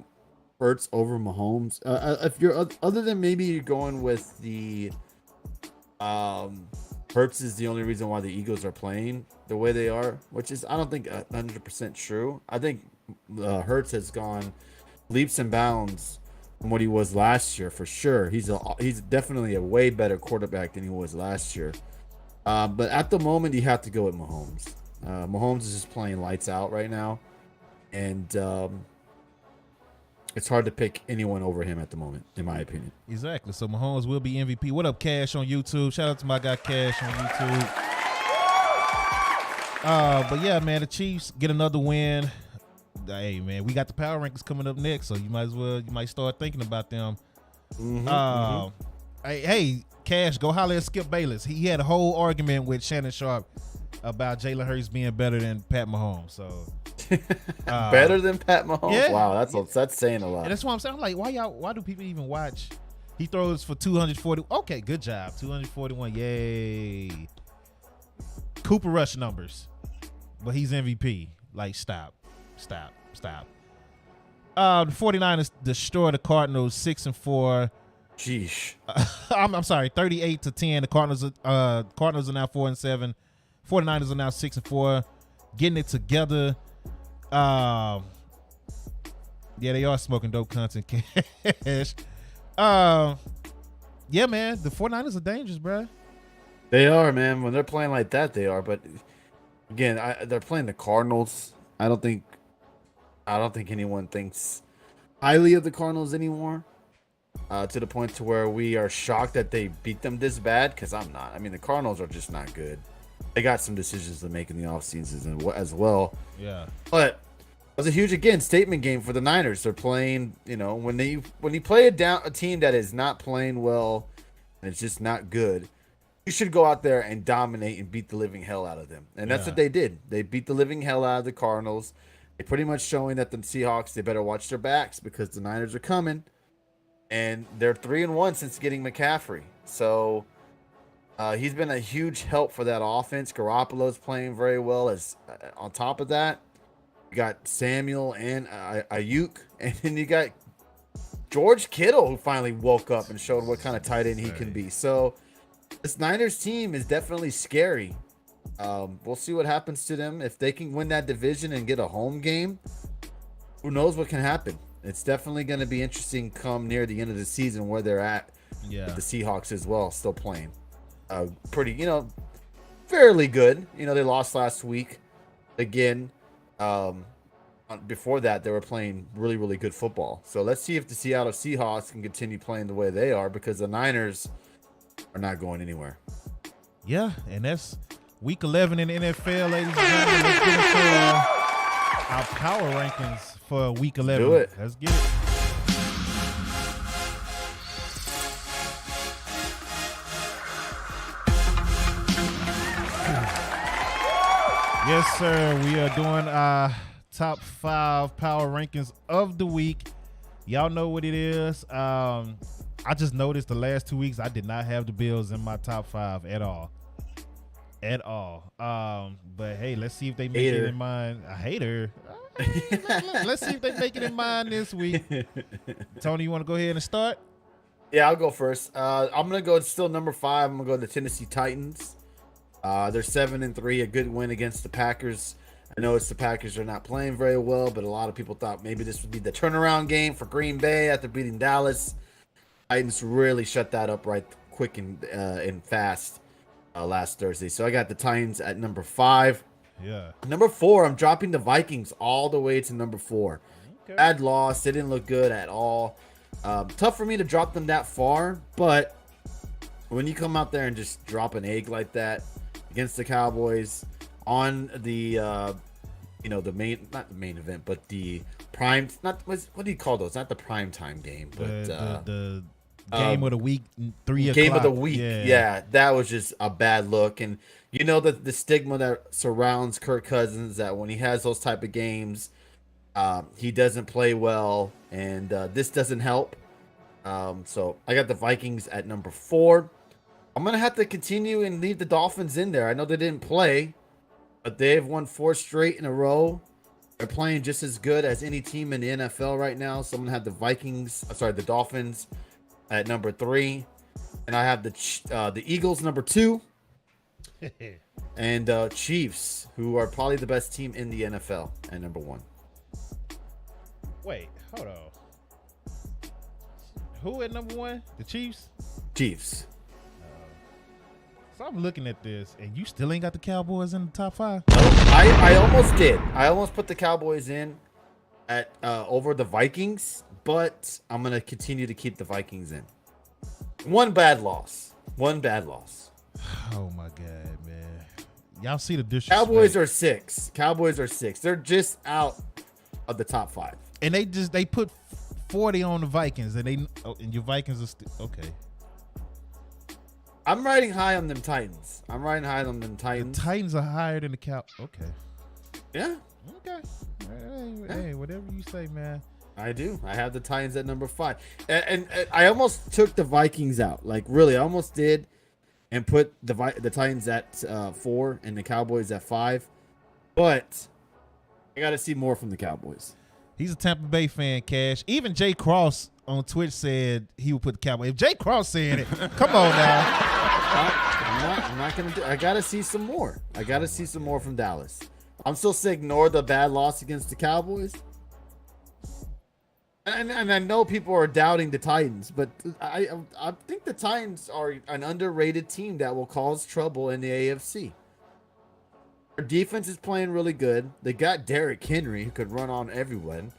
Hurts over Mahomes. If you're other than maybe you're going with the Hurts is the only reason why the Eagles are playing the way they are, which is I don't think 100% true. I think Hurts has gone leaps and bounds from what he was last year for sure. He's definitely a way better quarterback than he was last year. But at the moment, you have to go with Mahomes. Mahomes is just playing lights out right now, and it's hard to pick anyone over him at the moment, in my opinion. Exactly. So Mahomes will be MVP. What up, Cash on YouTube? Shout out to my guy Cash on YouTube. But yeah, man, the Chiefs get another win. Hey, man, we got the power rankings coming up next, so you might start thinking about them. Hey, Cash, go holler at Skip Bayless. He had a whole argument with Shannon Sharp about Jalen Hurts being better than Pat Mahomes. So better than Pat Mahomes? Yeah, wow, that's saying a lot. And that's why I'm saying, I'm like, why do people even watch? He throws for 240. Okay, good job. 241. Yay. Cooper Rush numbers. But he's MVP. Like, stop. The 49ers destroyed the Cardinals 6-4. Sheesh. I'm sorry, 38-10. The Cardinals are now 4-7. 49ers are now 6-4. Getting it together. Yeah, they are smoking dope content, Cash. Yeah, man, the 49ers are dangerous, bro. They are, man. When they're playing like that, they are. But again, they're playing the Cardinals. I don't think anyone thinks highly of the Cardinals anymore. To the point to where we are shocked that they beat them this bad, because I'm not. I mean, the Cardinals are just not good. They got some decisions to make in the offseason as well. Yeah. But it was a huge, again, statement game for the Niners. They're playing, when you play a team that is not playing well and it's just not good, you should go out there and dominate and beat the living hell out of them. And that's what they did. They beat the living hell out of the Cardinals. They're pretty much showing that the Seahawks, they better watch their backs because the Niners are coming. And they're 3-1 since getting McCaffrey. So he's been a huge help for that offense. Garoppolo's playing very well. On top of that, you got Samuel and Ayuk. And then you got George Kittle, who finally woke up and showed what kind of tight end he can be. So this Niners team is definitely scary. We'll see what happens to them. If they can win that division and get a home game, who knows what can happen. It's definitely going to be interesting come near the end of the season where they're at with the Seahawks as well, still playing. Pretty, for fairly good. You know, they lost last week again. Before that, they were playing really, really good football. So let's see if the Seattle Seahawks can continue playing the way they are, because the Niners are not going anywhere. Yeah, and that's week 11 in the NFL, ladies and gentlemen. Let's get into our power rankings for week 11. Do it. Let's get it. Yes, sir. We are doing our top 5 power rankings of the week. Y'all know what it is. I just noticed the last 2 weeks I did not have the Bills in my top 5 at all. But hey, let's see if they make it in mind. I hate her. Let's see if they make it in mind this week. Tony, you want to go ahead and start? Yeah, I'll go first. I'm gonna go still number 5. I'm gonna go to the Tennessee Titans. They're 7-3, a good win against the Packers. I know the Packers are not playing very well, but a lot of people thought maybe this would be the turnaround game for Green Bay after beating Dallas. Titans really shut that up right quick and fast last Thursday. So I got the Titans at number 5. Yeah. Number 4, I'm dropping the Vikings all the way to number 4. Okay. Bad loss. They didn't look good at all. Tough for me to drop them that far, but when you come out there and just drop an egg like that against the Cowboys on the the main, not the main event, but the prime, what do you call those? Not the prime time game, but the game of the week, 3 o'clock. Game of the week. Yeah, that was just a bad look. And you know the stigma that surrounds Kirk Cousins, that when he has those type of games, he doesn't play well, and this doesn't help. So I got the Vikings at number 4. I'm going to have to continue and leave the Dolphins in there. I know they didn't play, but they've won 4 straight in a row. They're playing just as good as any team in the NFL right now. So I'm going to have the Dolphins at number 3. And I have the Eagles number 2. And Chiefs, who are probably the best team in the NFL, at number 1. Wait, hold on. Who at number 1? The Chiefs? Chiefs. So I'm looking at this, and you still ain't got the Cowboys in the top 5? I almost did. I almost put the Cowboys in at over the Vikings, but I'm going to continue to keep the Vikings in. One bad loss. Oh, my God, man. Y'all see the disrespect. Cowboys are 6. They're just out of the top 5. And they put 40 on the Vikings, and your Vikings are still okay. I'm riding high on them Titans. The Titans are higher than the Cow. Okay. Yeah. Okay. Hey, whatever you say, man. I do. I have the Titans at number 5. And I almost took the Vikings out. Like, really, I almost did. And put the Titans at 4 and the Cowboys at 5. But I got to see more from the Cowboys. He's a Tampa Bay fan, Cash. Even Jay Cross on Twitch said he would put the Cowboys. If Jay Cross said it, come on now. I'm not going to do. I got to see some more. From Dallas. I'm still saying ignore the bad loss against the Cowboys. And I know people are doubting the Titans, but I think the Titans are an underrated team that will cause trouble in the AFC. Their defense is playing really good. They got Derrick Henry, who could run on everyone.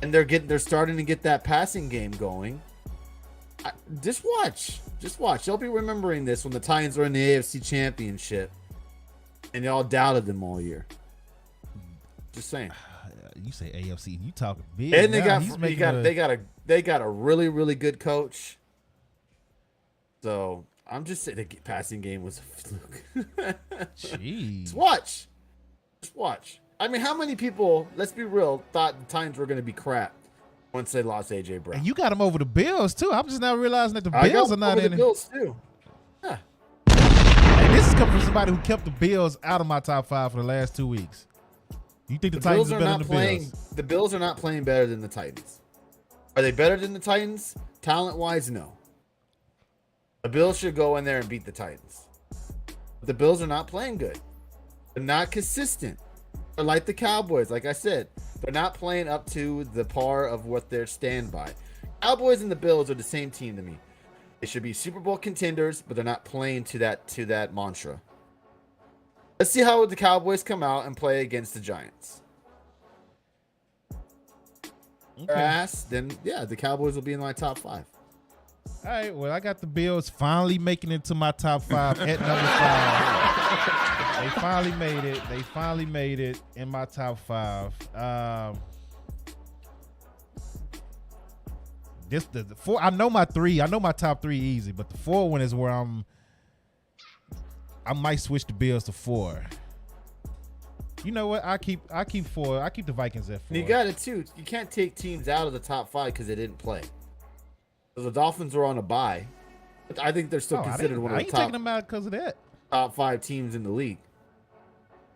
And they're starting to get that passing game going. Just watch. You'll be remembering this when the Titans were in the AFC Championship, and y'all doubted them all year. Just saying. You say AFC, you talking big. And they got a really, really good coach. So I'm just saying the passing game was a fluke. Jeez. Just watch. I mean, how many people, let's be real, thought the Titans were going to be crap once they lost AJ Brown? And you got them over the Bills too. I'm just now realizing that the Bills are not in the Bills too. Yeah. And this is coming from somebody who kept the Bills out of my top 5 for the last 2 weeks. You think the Titans are better than the Bills? The Bills are not playing better than the Titans. Are they better than the Titans? Talent-wise, no. The Bills should go in there and beat the Titans. But the Bills are not playing good. They're not consistent. They're like the Cowboys, like I said. They're not playing up to the par of what their stand by. Cowboys and the Bills are the same team to me. They should be Super Bowl contenders, but they're not playing to that mantra. Let's see how the Cowboys come out and play against the Giants. Okay. Then yeah, the Cowboys will be in my top 5. All right, well, I got the Bills finally making it to my top 5 at number 5. They finally made it. They finally made it in my top 5. This the 4. I know my 3. I know my top 3 easy, but the 4 one is where I might switch the Bills to 4. You know what? I keep 4. I keep the Vikings at 4. And you got it too. You can't take teams out of the top 5 because they didn't play. So the Dolphins were on a bye. But I think they're still considered one of the I ain't taking them out because of that. top 5 teams in the league.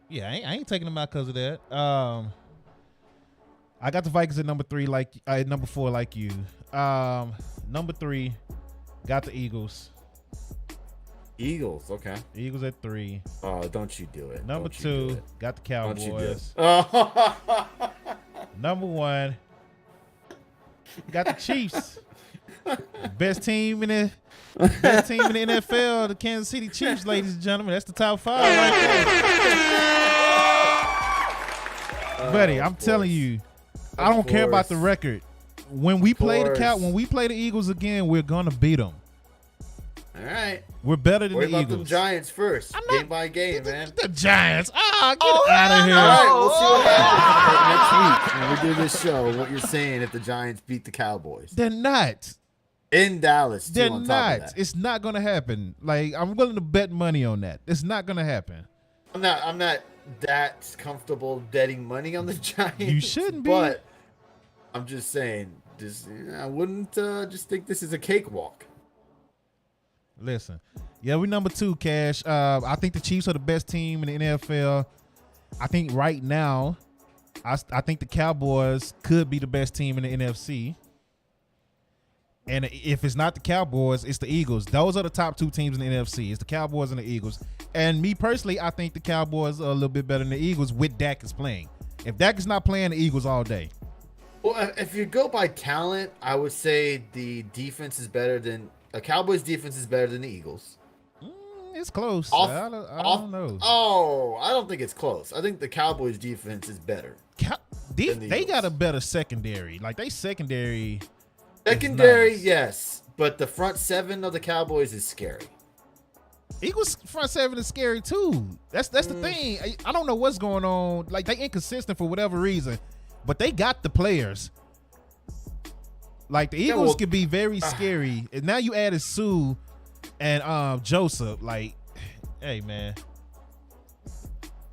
Yeah, I ain't taking them out because of that. I got the Vikings at number 3, at number 4, like you. Number 3, got the Eagles. Eagles, okay. Eagles at 3. Oh, don't you do it. Number Don't 2, got the Cowboys. Don't you do it. Oh. Number 1, got the Chiefs. Best team in the NFL, the Kansas City Chiefs, ladies and gentlemen. That's the top 5 right there. Buddy, I'm telling you, I don't care about the record. When we play the Eagles again, we're gonna beat them. All right. We're better than Worry the about Eagles. them Giants first, game by game, man. The Giants. Get out of here. All right, we'll see what happens next week when we do this show. What you're saying if the Giants beat the Cowboys? They're not. In Dallas, too, They're on top not. of that. It's not gonna happen. Like, I'm willing to bet money on that. It's not gonna happen. I'm not that comfortable betting money on the Giants. You shouldn't be. But I'm just saying, I wouldn't just think this is a cakewalk. Listen, yeah, we number 2, Cash. I think the Chiefs are the best team in the NFL. I think right now, I think the Cowboys could be the best team in the NFC. And if it's not the Cowboys, it's the Eagles. Those are the top 2 teams in the NFC. It's the Cowboys and the Eagles. And me personally, I think the Cowboys are a little bit better than the Eagles with Dak is playing. If Dak is not playing, the Eagles all day. Well, if you go by talent, I would say the defense is better than a Cowboys defense is better than the Eagles. It's close. I don't know. Oh, I don't think it's close. I think the Cowboys defense is better. They got a better secondary. Like, they secondary. Secondary, nice. yes, but the front 7 of the Cowboys is scary. Eagles front 7 is scary too. That's the thing. I don't know what's going on. Like, they inconsistent for whatever reason, but they got the players. Like, the Eagles can be very scary. And now you added Sue and Joseph. Like, hey, man.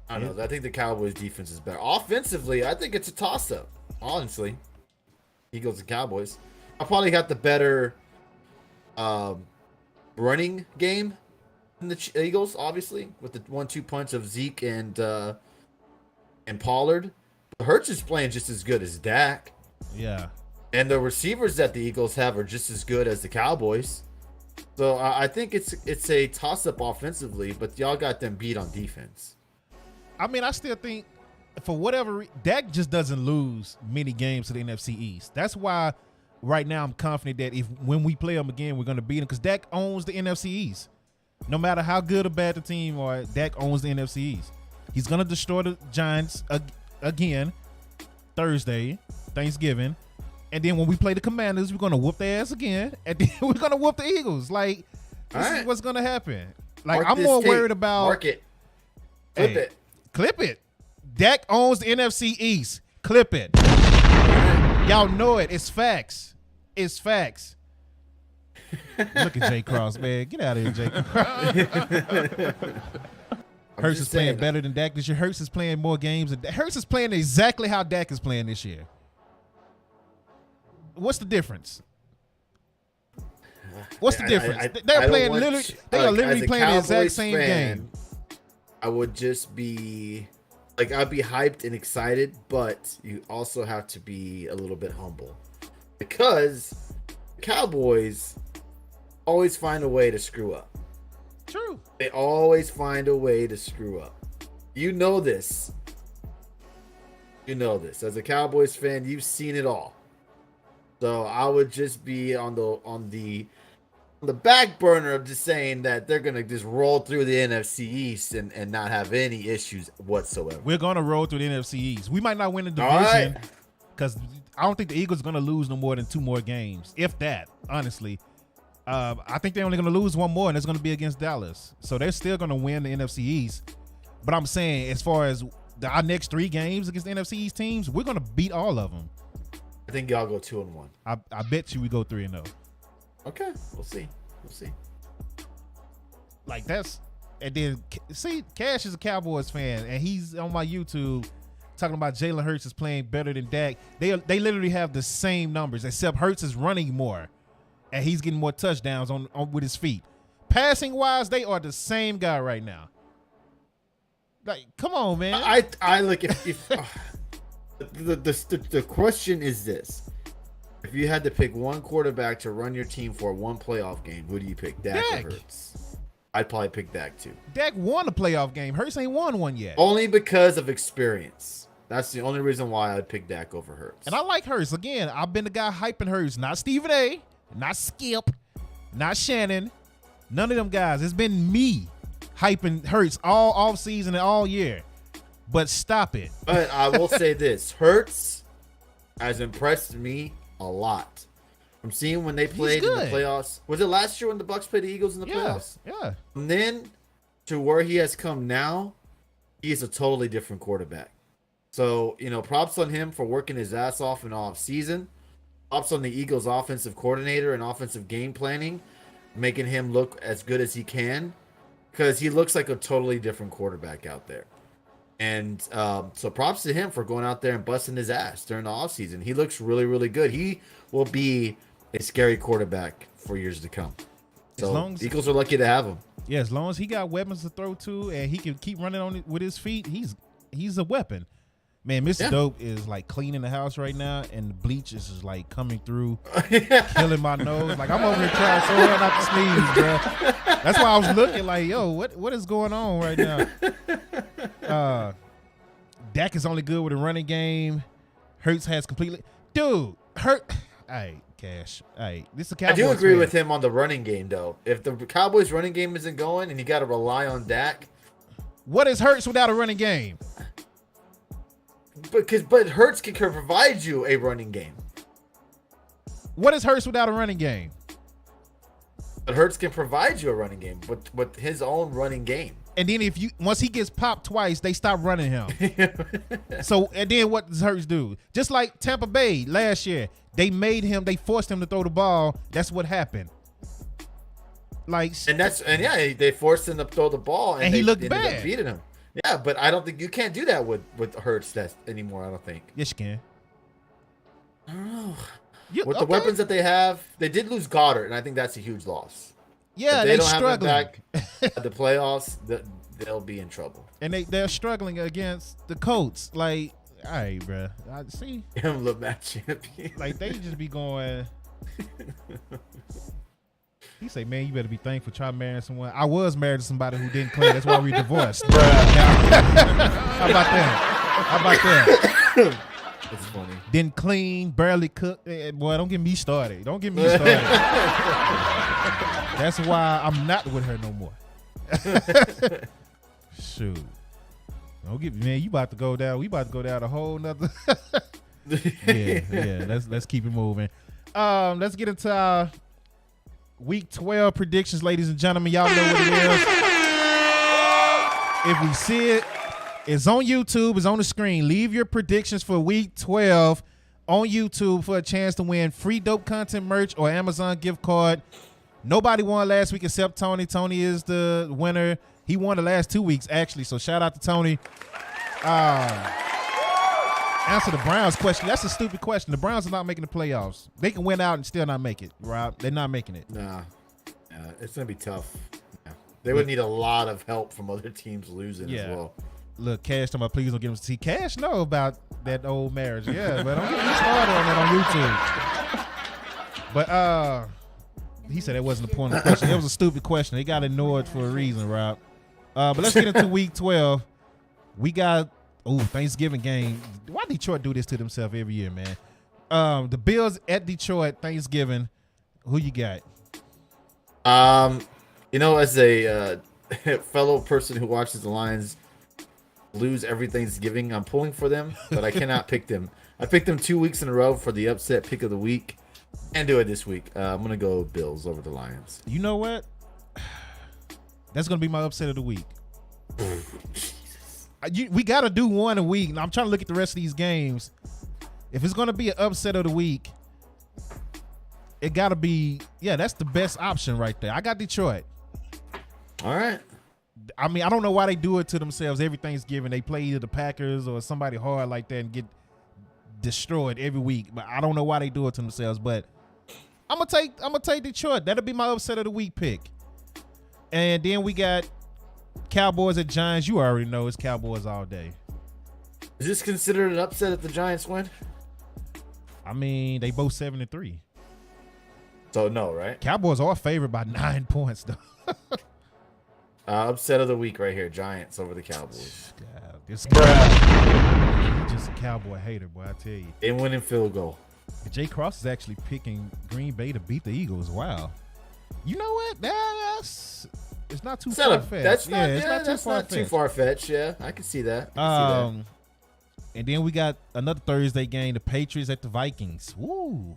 I don't know. I think the Cowboys defense is better. Offensively, I think it's a toss-up, honestly. Eagles and Cowboys. I probably got the better running game than the Eagles, obviously, with the 1-2 punch of Zeke and Pollard. Hurts is playing just as good as Dak. Yeah. And the receivers that the Eagles have are just as good as the Cowboys. So I think it's a toss-up offensively, but y'all got them beat on defense. I mean, I still think for whatever Dak just doesn't lose many games to the NFC East. That's why right now I'm confident that when we play them again, we're going to beat them, because Dak owns the NFC East. No matter how good or bad the team are, Dak owns the NFC East. He's going to destroy the Giants again Thursday, Thanksgiving. And then when we play the Commanders, we're going to whoop their ass again. And then we're going to whoop the Eagles. Like, this is what's going to happen. Like, I'm more worried about. Mark it. Clip it. Clip it. Dak owns the NFC East. Clip it. Y'all know it. It's facts. It's facts. Look at Jay Cross, man. Get out of here, Jay Cross. Hurts is playing better than Dak this year. Hurts is playing more games. Hurts is playing exactly how Dak is playing this year. What's the difference? What's the difference? They're playing literally. They are literally playing the exact same game. I would just be like, I'd be hyped and excited, but you also have to be a little bit humble, because the Cowboys always find a way to screw up. True. They always find a way to screw up. You know this. You know this. As a Cowboys fan, you've seen it all. So I would just be on the the back burner of just saying that they're gonna just roll through the NFC East and not have any issues whatsoever. We're gonna roll through the NFC East. We might not win the All division right. because I don't think the Eagles are gonna lose no more than 2 more games, if that. Honestly, I think they're only gonna lose 1 more, and it's gonna be against Dallas. So they're still gonna win the NFC East. But I'm saying, as far as our next 3 games against the NFC East teams, we're gonna beat all of them. I think y'all go 2-1. I bet you we go 3-0. Okay, we'll see. Like that's, and then see, Cash is a Cowboys fan, and he's on my YouTube talking about Jalen Hurts is playing better than Dak. They literally have the same numbers, except Hurts is running more, and he's getting more touchdowns on with his feet. Passing wise, they are the same guy right now. Like, come on, man. I look if the question is this: if you had to pick one quarterback to run your team for one playoff game, who do you pick, Dak or Hurts? I'd probably pick Dak too. Dak won a playoff game. Hurts ain't won one yet. Only because of experience. That's the only reason why I'd pick Dak over Hurts. And I like Hurts. Again, I've been the guy hyping Hurts, not Stephen A., not Skip, not Shannon, none of them guys. It's been me hyping Hurts all off season and all year. But stop it. But I will say this: Hurts has impressed me a lot. I'm seeing when they played in the playoffs. Was it last year when the Bucs played the Eagles in the playoffs? Yeah. And then to where he has come now, he is a totally different quarterback. So, props on him for working his ass off in off season. Props on the Eagles offensive coordinator and offensive game planning, making him look as good as he can, because he looks like a totally different quarterback out there. And so props to him for going out there and busting his ass during the offseason. He looks really, really good. He will be a scary quarterback for years to come. So the Eagles are lucky to have him. Yeah, as long as he got weapons to throw to and he can keep running on it with his feet, he's a weapon. Man, Mr. Dope is like cleaning the house right now, and the bleach is just like coming through, killing my nose. Like, I'm over here trying so hard not to sneeze, bro. That's why I was looking like, yo, what is going on right now? Dak is only good with a running game. Hurts has completely, dude. Hey, Cash. Hey, this is a Cowboys I do agree fan. with him on the running game, though. If the Cowboys running game isn't going and you got to rely on Dak, what is Hurts without a running game? But Hurts can provide you a running game. What is Hurts without a running game? But Hurts can provide you a running game with his own running game. And then once he gets popped twice, they stop running him. So, and then what does Hurts do? Just like Tampa Bay last year, they forced him to throw the ball. That's what happened. Like, they forced him to throw the ball, and he looked ended bad. up beating him. Yeah, but I don't think you can't do that with Hurts anymore. I don't think. Yes, you can. I don't know. With the weapons that they have, they did lose Goddard, and I think that's a huge loss. Yeah, they're struggling. Have him back at the playoffs, they'll be in trouble. And they're struggling against the Colts. Like, all right, bro. I see. Him look that champion. Like, they just be going. He say, man, you better be thankful try marrying someone. I was married to somebody who didn't clean. That's why we divorced. How about that? It's funny. Didn't clean, barely cook. Boy, don't get me started. That's why I'm not with her no more. Shoot. Don't get me, man. You about to go down. We about to go down a whole nother. Yeah. Let's keep it moving. Let's get into our Week 12 predictions, ladies and gentlemen. Y'all know what it is. If we see it, it's on YouTube. It's on the screen. Leave your predictions for Week 12 on YouTube for a chance to win free dope content merch or Amazon gift card. Nobody won last week except Tony. Tony is the winner. He won the last 2 weeks, actually. So shout out to Tony. Answer the Browns question. That's a stupid question. The Browns are not making the playoffs. They can win out and still not make it, Rob. They're not making it. Nah. It's going to be tough. Yeah. They would need a lot of help from other teams losing as well. Look, Cash talking about please don't get him to see. Cash know about that old marriage. Yeah, but don't get me started on that on YouTube. But he said that wasn't the point of the question. It was a stupid question. They got ignored for a reason, Rob. But let's get into Week 12. We got Thanksgiving game. Why Detroit do this to themselves every year, man? The Bills at Detroit, Thanksgiving. Who you got? As a fellow person who watches the Lions lose every Thanksgiving, I'm pulling for them, but I cannot pick them. I picked them 2 weeks in a row for the upset pick of the week, and do it this week. I'm gonna go Bills over the Lions. You know what? That's gonna be my upset of the week. We got to do one a week. I'm trying to look at the rest of these games. If it's gonna be an upset of the week, it got to be, that's the best option right there. I got Detroit. All right. I mean, I don't know why they do it to themselves every Thanksgiving. They play either the Packers or somebody hard like that and get destroyed every week. But I don't know why they do it to themselves. But I'm gonna take Detroit. That'll be my upset of the week pick. And then we got Cowboys at Giants. You already know it's Cowboys all day. Is this considered an upset if the Giants win? I mean, they both 7-3. So no, right? Cowboys are favored by 9 points though. Upset of the week right here: Giants over the Cowboys. God, this guy, just a Cowboy hater, boy. I tell you. They win in field goal. Jay Cross is actually picking Green Bay to beat the Eagles. Wow. You know what? It's not too far fetched. That's not too far fetched. Yeah, I can see that. And then we got another Thursday game: the Patriots at the Vikings. Woo.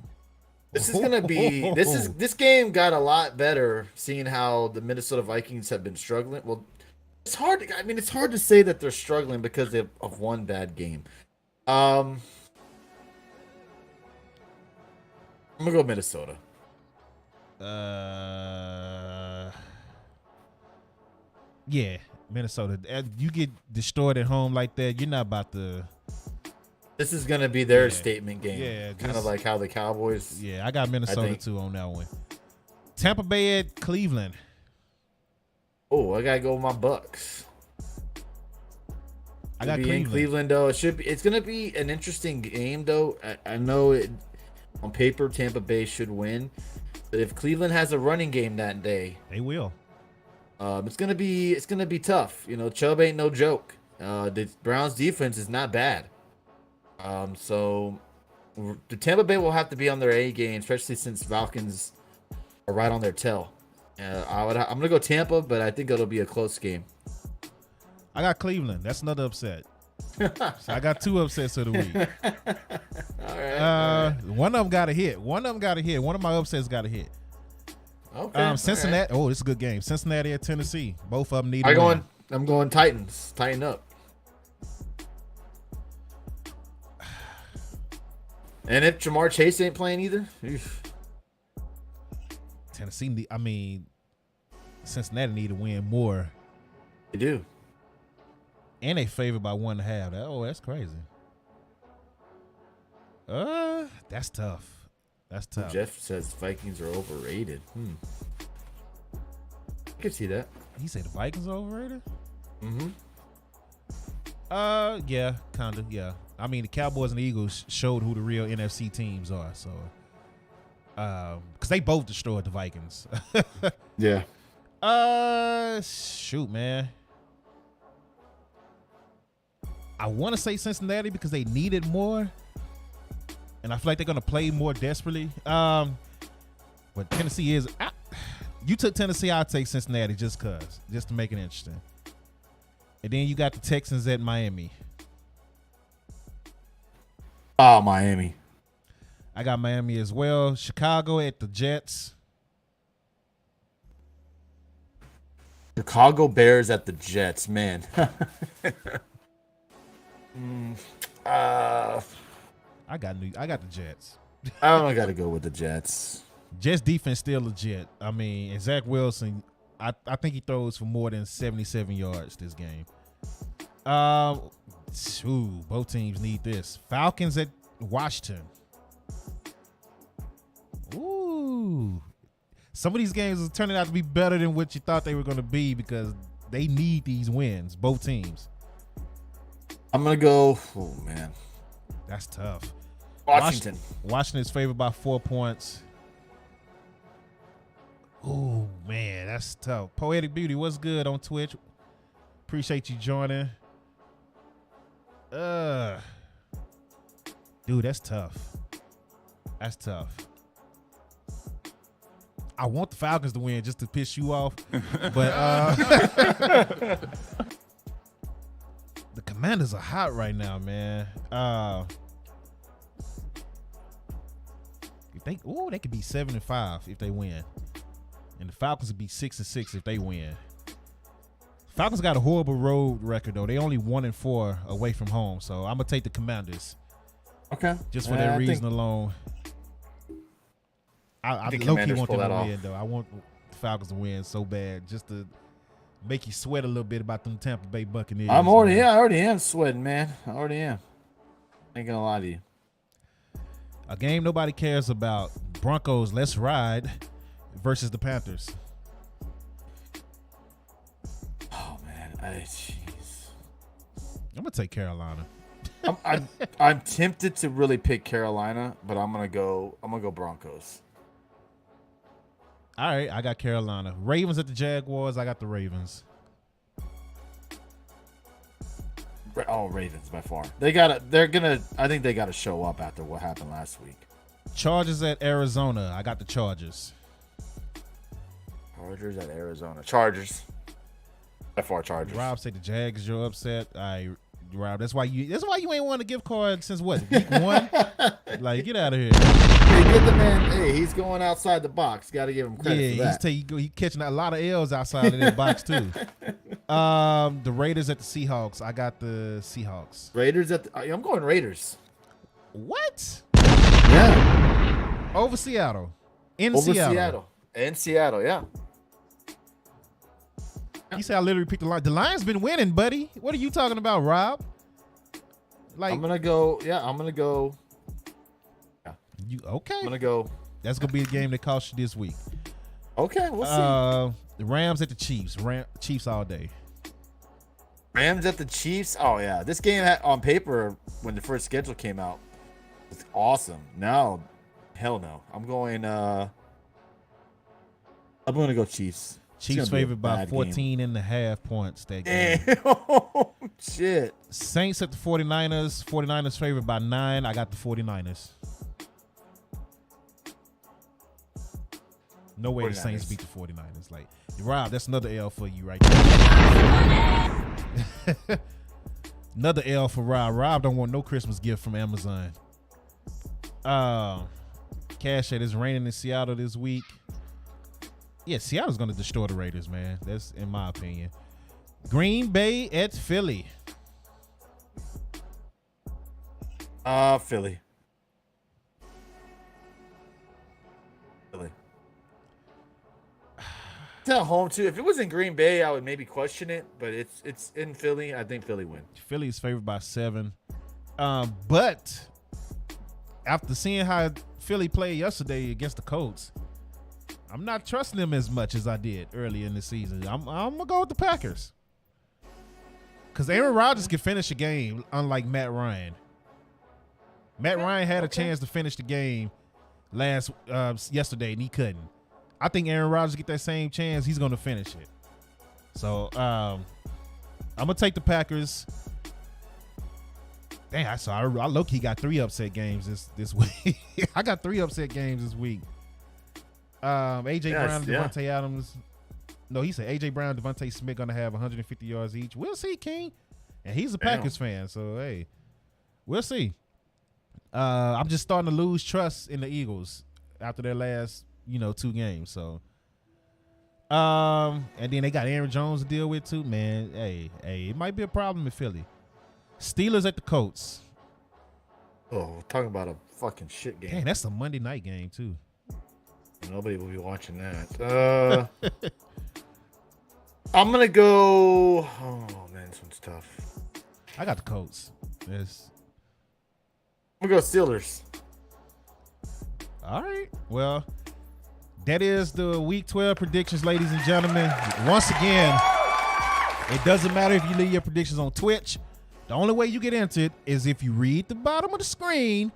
This is gonna be this game got a lot better seeing how the Minnesota Vikings have been struggling. Well, it's hard to say that they're struggling because of one bad game. I'm gonna go Minnesota. Yeah, Minnesota. You get destroyed at home like that, you're not about to. This is gonna be their statement game. Yeah, kind of like how the Cowboys. Yeah, I got Minnesota too on that one. Tampa Bay at Cleveland. Oh, I gotta go with my Bucks. I got Cleveland. In Cleveland though. It's gonna be an interesting game though. I know on paper Tampa Bay should win, but if Cleveland has a running game that day, they will. It's gonna be tough. Chubb ain't no joke. The Browns defense is not bad. So the Tampa Bay will have to be on their A game, especially since Falcons are right on their tail. I'm gonna go Tampa, but I think it'll be a close game. I got Cleveland. That's another upset. So I got two upsets of the week. All right. One of them got a hit. One of my upsets got a hit. Okay. Cincinnati. Right. Oh, this is a good game. Cincinnati at Tennessee. Both of them need a win. I'm going Titans. Tighten up. And if Jamar Chase ain't playing either, Tennessee. Cincinnati need to win more. They do. And they favored by 1.5. That's crazy. That's tough. That's tough. Jeff says Vikings are overrated. I can see that. He said the Vikings are overrated? Mm-hmm. Yeah, kind of, yeah. I mean, the Cowboys and the Eagles showed who the real NFC teams are, so because they both destroyed the Vikings. Yeah. Shoot, man. I want to say Cincinnati because they needed more, and I feel like they're gonna play more desperately. But Tennessee is. You took Tennessee, I'll take Cincinnati just to make it interesting. And then you got the Texans at Miami. Oh, Miami. I got Miami as well. Chicago at the Jets. Chicago Bears at the Jets, man. I got the Jets. I got to go with the Jets. Jets defense still legit. I mean, and Zach Wilson, I think he throws for more than 77 yards this game. Both teams need this. Falcons at Washington. Ooh. Some of these games are turning out to be better than what you thought they were going to be because they need these wins, both teams. I'm going to go, oh, man. That's tough. Washington. Washington is favored by 4 points. Oh, man, that's tough. Poetic Beauty, what's good on Twitch? Appreciate you joining. Dude, that's tough. That's tough. I want the Falcons to win just to piss you off, but the Commanders are hot right now, man. They could be 7-5 if they win, and the Falcons would be 6-6 if they win. Falcons got a horrible road record though. They only 1-4 away from home, so I'm gonna take the Commanders. Okay, just for that reason alone. I low-key want them to win though. I want the Falcons to win so bad, just to make you sweat a little bit about them Tampa Bay Buccaneers. I already am sweating, man. I already am. Ain't gonna lie to you. A game nobody cares about. Broncos, let's ride, versus the Panthers. Oh man, jeez. I'm gonna take Carolina. I'm tempted to really pick Carolina, but I'm gonna go Broncos. All right, I got Carolina. Ravens at the Jaguars. I got the Ravens. Oh, Ravens by far. I think they gotta show up after what happened last week. Chargers at Arizona. I got the Chargers. Chargers at Arizona. Chargers. By far, Chargers. Rob said the Jags. You're upset. Rob, that's why you ain't won a gift card since what, week 1? Like, get out of here. Hey, get the man. Hey, he's going outside the box. Got to give him credit for that. He's catching a lot of L's outside of that box too. The Raiders at the Seahawks. I got the Seahawks. I'm going Raiders. What? Yeah. Over Seattle. In Seattle. Yeah. He said I literally picked the Lions. The Lions been winning, buddy. What are you talking about, Rob? Like, I'm gonna go. Yeah. You okay? I'm gonna go. That's gonna be a game that costs you this week. Okay, we'll see. The Rams at the Chiefs. Chiefs all day. Rams at the Chiefs. Oh yeah, this game on paper when the first schedule came out was awesome. Now, hell no. I'm going to go Chiefs. Chiefs favored by 14.5 points that game. Oh, shit. Saints at the 49ers. 49ers favored by 9. I got the 49ers. No way 49ers. The Saints beat the 49ers. Like, Rob, that's another L for you right there. Another L for Rob. Rob don't want no Christmas gift from Amazon. Cash it's raining in Seattle this week. Yeah, Seattle's going to destroy the Raiders, man. That's in my opinion. Green Bay at Philly. Philly. It's at home too. If it was in Green Bay, I would maybe question it, but it's in Philly. I think Philly win. Philly is favored by 7. But after seeing how Philly played yesterday against the Colts, I'm not trusting them as much as I did early in the season. I'm gonna go with the Packers because Aaron Rodgers can finish a game, unlike Matt Ryan. Matt Ryan had a chance to finish the game yesterday, and he couldn't. I think Aaron Rodgers get that same chance. He's gonna finish it. So I'm gonna take the Packers. Dang, I low-key got 3 upset games this week. I got 3 upset games this week. AJ Brown and Devontae Adams. No, he said AJ Brown and Devontae Smith gonna have 150 yards each. We'll see, King. And he's a Packers fan, so hey, we'll see. I'm just starting to lose trust in the Eagles after their last, 2 games. So, and then they got Aaron Jones to deal with too, man. Hey, it might be a problem in Philly. Steelers at the Colts. Oh, talking about a fucking shit game. Dang, that's a Monday night game too. Nobody will be watching that. I'm gonna go. Oh man, this one's tough. I got the Colts. Yes. I'm gonna go Steelers. All right. Well, that is the Week 12 predictions, ladies and gentlemen. Once again, it doesn't matter if you leave your predictions on Twitch. The only way you get into it is if you read the bottom of the screen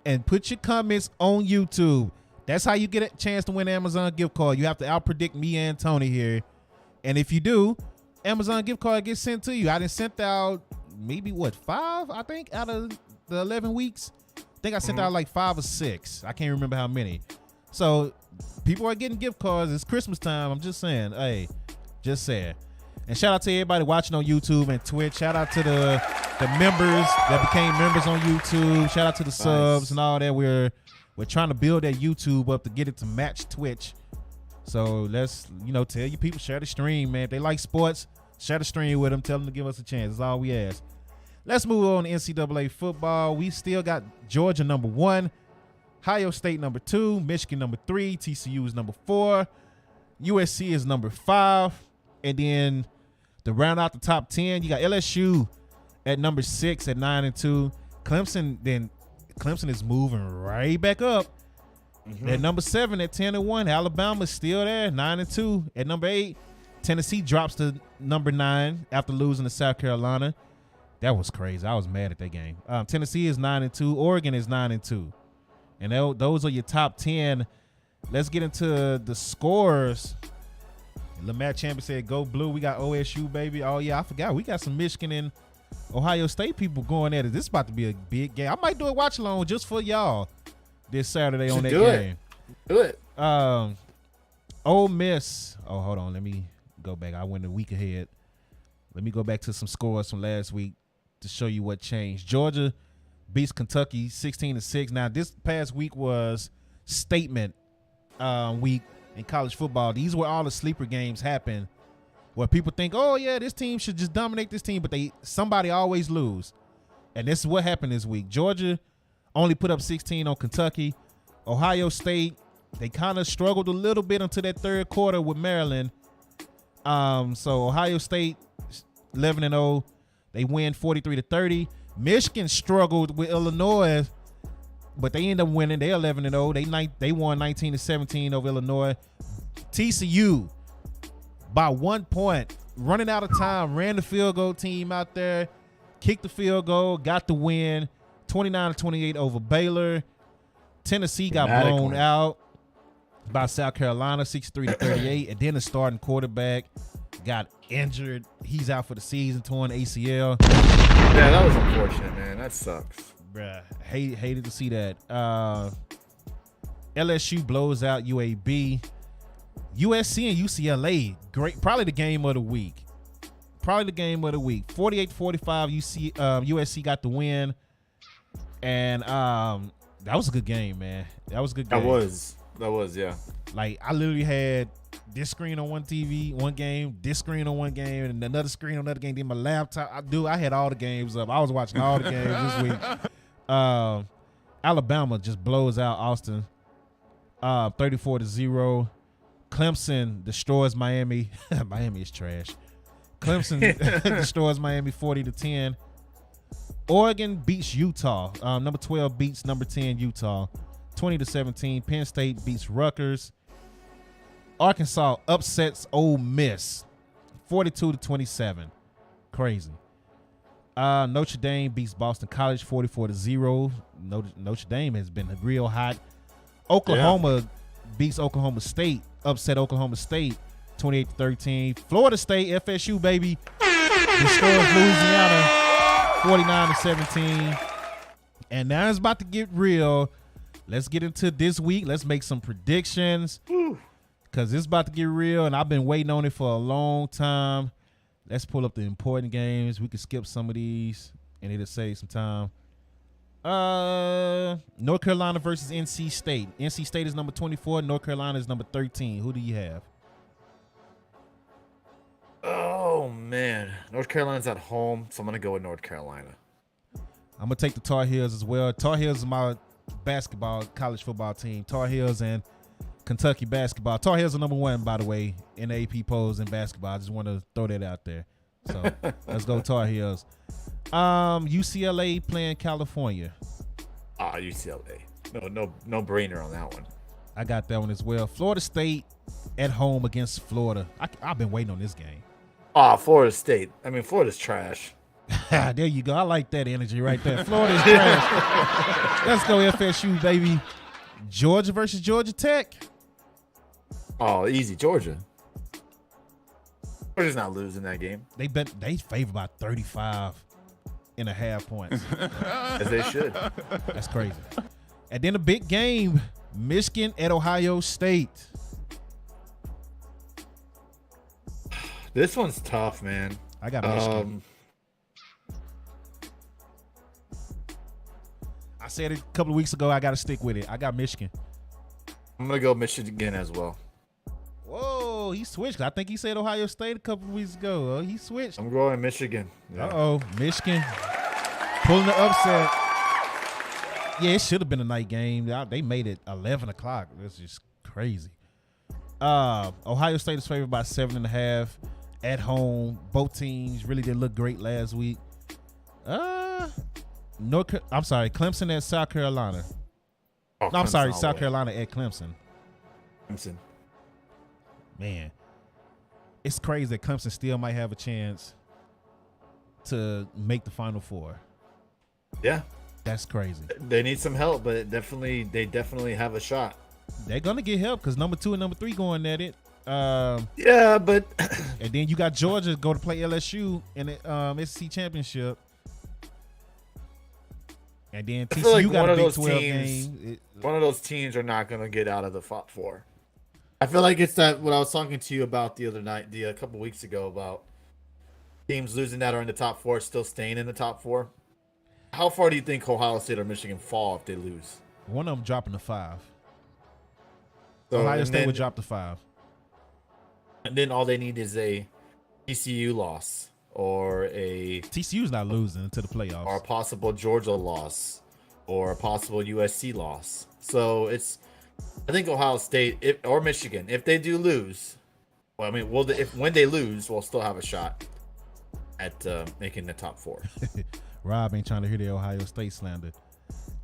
and put your comments on YouTube. That's how you get a chance to win an Amazon gift card. You have to out-predict me and Tony here. And if you do, Amazon gift card gets sent to you. I done sent out maybe, 5, I think, out of the 11 weeks? I think I sent out like 5 or 6. I can't remember how many. So people are getting gift cards. It's Christmas time. I'm just saying. Hey, just saying. And shout out to everybody watching on YouTube and Twitch. Shout out to the members that became members on YouTube. Shout out to the subs and all that. We're trying to build that YouTube up to get it to match Twitch. So let's, tell you people, share the stream, man. If they like sports, share the stream with them. Tell them to give us a chance. That's all we ask. Let's move on to NCAA football. We still got Georgia number 1, Ohio State number 2, Michigan number 3, TCU is number 4, USC is number 5, and then to round out the top 10, you got LSU at number 6 at 9-2. Clemson is moving right back up. At number 7 at 10-1. Alabama's still there, 9-2. At number 8, Tennessee drops to number 9 after losing to South Carolina. That was crazy. I was mad at that game. Tennessee is 9-2. Oregon is 9-2. And those are your top 10. Let's get into the scores. Lamar Champion said, "Go blue." We got OSU, baby. Oh yeah, I forgot. We got some Michigan and Ohio State people going at it. This is about to be a big game. I might do a watch along just for y'all this Saturday on that game. Do it. Ole Miss. Oh, hold on. Let me go back. I went a week ahead. Let me go back to some scores from last week to show you what changed. Georgia beats Kentucky 16-6. Now, this past week was statement week in college football. These were all the sleeper games happen where people think, oh yeah, this team should just dominate this team, but somebody always lose. And this is what happened this week. Georgia only put up 16 on Kentucky. Ohio State, they kind of struggled a little bit until that third quarter with Maryland. So Ohio State 11-0, they win 43-30. Michigan struggled with Illinois, but they end up winning. They're 11-0. They won 19-17 over Illinois. TCU by 1 point, running out of time, ran the field goal team out there, kicked the field goal, got the win, 29-28 over Baylor. Tennessee got blown out by South Carolina, 63-38, and then the starting quarterback got injured. He's out for the season, torn ACL. Yeah, that was unfortunate, man. That sucks. Bruh, hated to see that. LSU blows out UAB. USC and UCLA, great, probably the game of the week. 48-45, USC got the win. And that was a good game, man. That was a good game. That was, yeah. Like, I literally had this screen on one TV, one game, this screen on one game, and another screen on another game. Then my laptop, I had all the games up. I was watching all the games this week. Alabama just blows out Austin 34-0. Clemson destroys Miami. Miami is trash. Clemson destroys Miami 40-10. Oregon beats Utah. Number 12 beats number 10 Utah 20-17. Penn State beats Rutgers. Arkansas upsets Ole Miss 42-27. Crazy. Notre Dame beats Boston College 44-0. Notre Dame has been real hot. Oklahoma beats Oklahoma State. Upset Oklahoma State 28-13. Florida State, FSU, baby, destroys Louisiana 49-17. And now it's about to get real. Let's get into this week. Let's make some predictions because it's about to get real, and I've been waiting on it for a long time. Let's pull up the important games. We can skip some of these, and it'll save some time. North Carolina versus NC State. NC State is number 24. North Carolina is number 13. Who do you have? Oh, man. North Carolina's at home, so I'm going to go with North Carolina. I'm going to take the Tar Heels as well. Tar Heels is my basketball, college football team. Tar Heels and Kentucky basketball. Tar Heels are number 1, by the way, in the AP polls in basketball. I just want to throw that out there. So let's go Tar Heels. UCLA playing California. UCLA. No brainer on that one. I got that one as well. Florida State at home against Florida. I've been waiting on this game. Florida State. I mean, Florida's trash. There you go. I like that energy right there. Florida's trash. Let's go FSU, baby. Georgia versus Georgia Tech. Oh, easy. Georgia. Georgia's not losing that game. They favor by 35.5 points. As they should. That's crazy. And then a big game. Michigan at Ohio State. This one's tough, man. I got Michigan. I said it a couple of weeks ago. I got to stick with it. I got Michigan. I'm gonna go Michigan as well. Whoa, he switched. I think he said Ohio State a couple of weeks ago. He switched. I'm going Michigan. Yeah. Uh-oh, Michigan pulling the upset. Yeah, it should have been a night game. They made it 11 o'clock. That's just crazy. Ohio State is favored by 7.5 at home. Both teams really did look great last week. Clemson at South Carolina. Oh, No, I'm sorry, Clemson South all the way. Carolina at Clemson. Clemson. Man, it's crazy that Clemson still might have a chance to make the Final Four. Yeah, That's crazy. they need some help, but they definitely have a shot. They're gonna get help because number 2 and number 3 going at it. Yeah, but And then you got Georgia go to play LSU in the SEC championship. And then I feel like TCU got one a of Big those 12 teams, game. one of those teams are not going to get out of the top 4. I feel like it's that what I was talking to you about the other night, a couple weeks ago, about teams losing that are in the top 4 still staying in the top 4. How far do you think Ohio State or Michigan fall if they lose? One of them dropping to 5. So, Ohio and State then- would drop to 5. And then all they need is a TCU loss or a TCU's not losing into the playoffs. or a possible Georgia loss or a possible USC loss. So I think Ohio State or Michigan, if they do lose, well, I mean, when they lose, we'll still have a shot at making the top 4. Rob ain't trying to hear the Ohio State slander.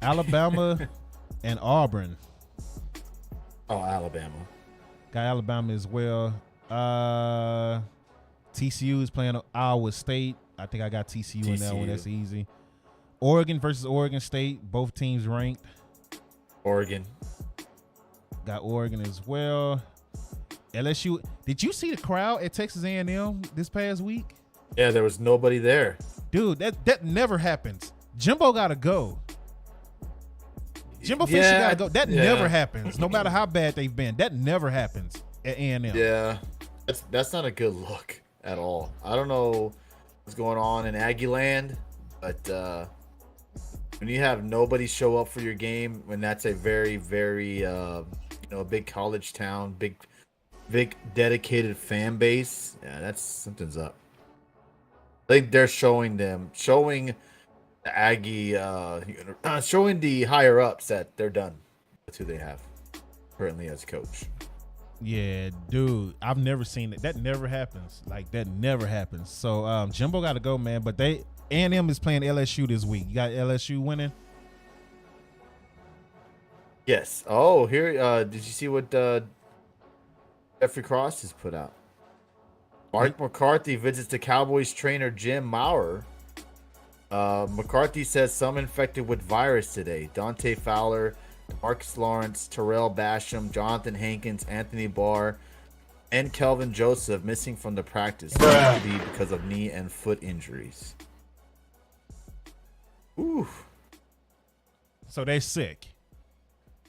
Alabama and Auburn. Oh, Alabama. Got Alabama as well. TCU is playing Iowa State. I think I got TCU in that one. TCU. That's easy. Oregon versus Oregon State. Both teams ranked. Oregon. Got Oregon as well. LSU. Did you see the crowd at Texas A&M this past week? Yeah, there was nobody there. Dude, that never happens. Jimbo got to go. Jimbo Fisher Yeah, got to go. That yeah. never happens. No matter how bad they've been. That never happens at A&M. Yeah, that's not a good look at all. I don't know what's going on in Aggie land, but when you have nobody show up for your game, when that's a very, very a big college town, big dedicated fan base, yeah, that's something's up. I think they're showing the Aggie, showing the higher ups that they're done with who they have currently as coach. Yeah, dude, I've never seen it. That never happens. Like, that never happens. So, Jimbo got to go, man. But A&M is playing LSU this week. You got LSU winning? Yes. Oh, here. Did you see what Jeffrey Cross has put out? Mark McCarthy visits the Cowboys trainer Jim Maurer. McCarthy says some infected with virus today. Dante Fowler, Marcus Lawrence, Terrell Basham, Jonathan Hankins, Anthony Barr, and Kelvin Joseph missing from the practice because of knee and foot injuries. Ooh. So they're sick.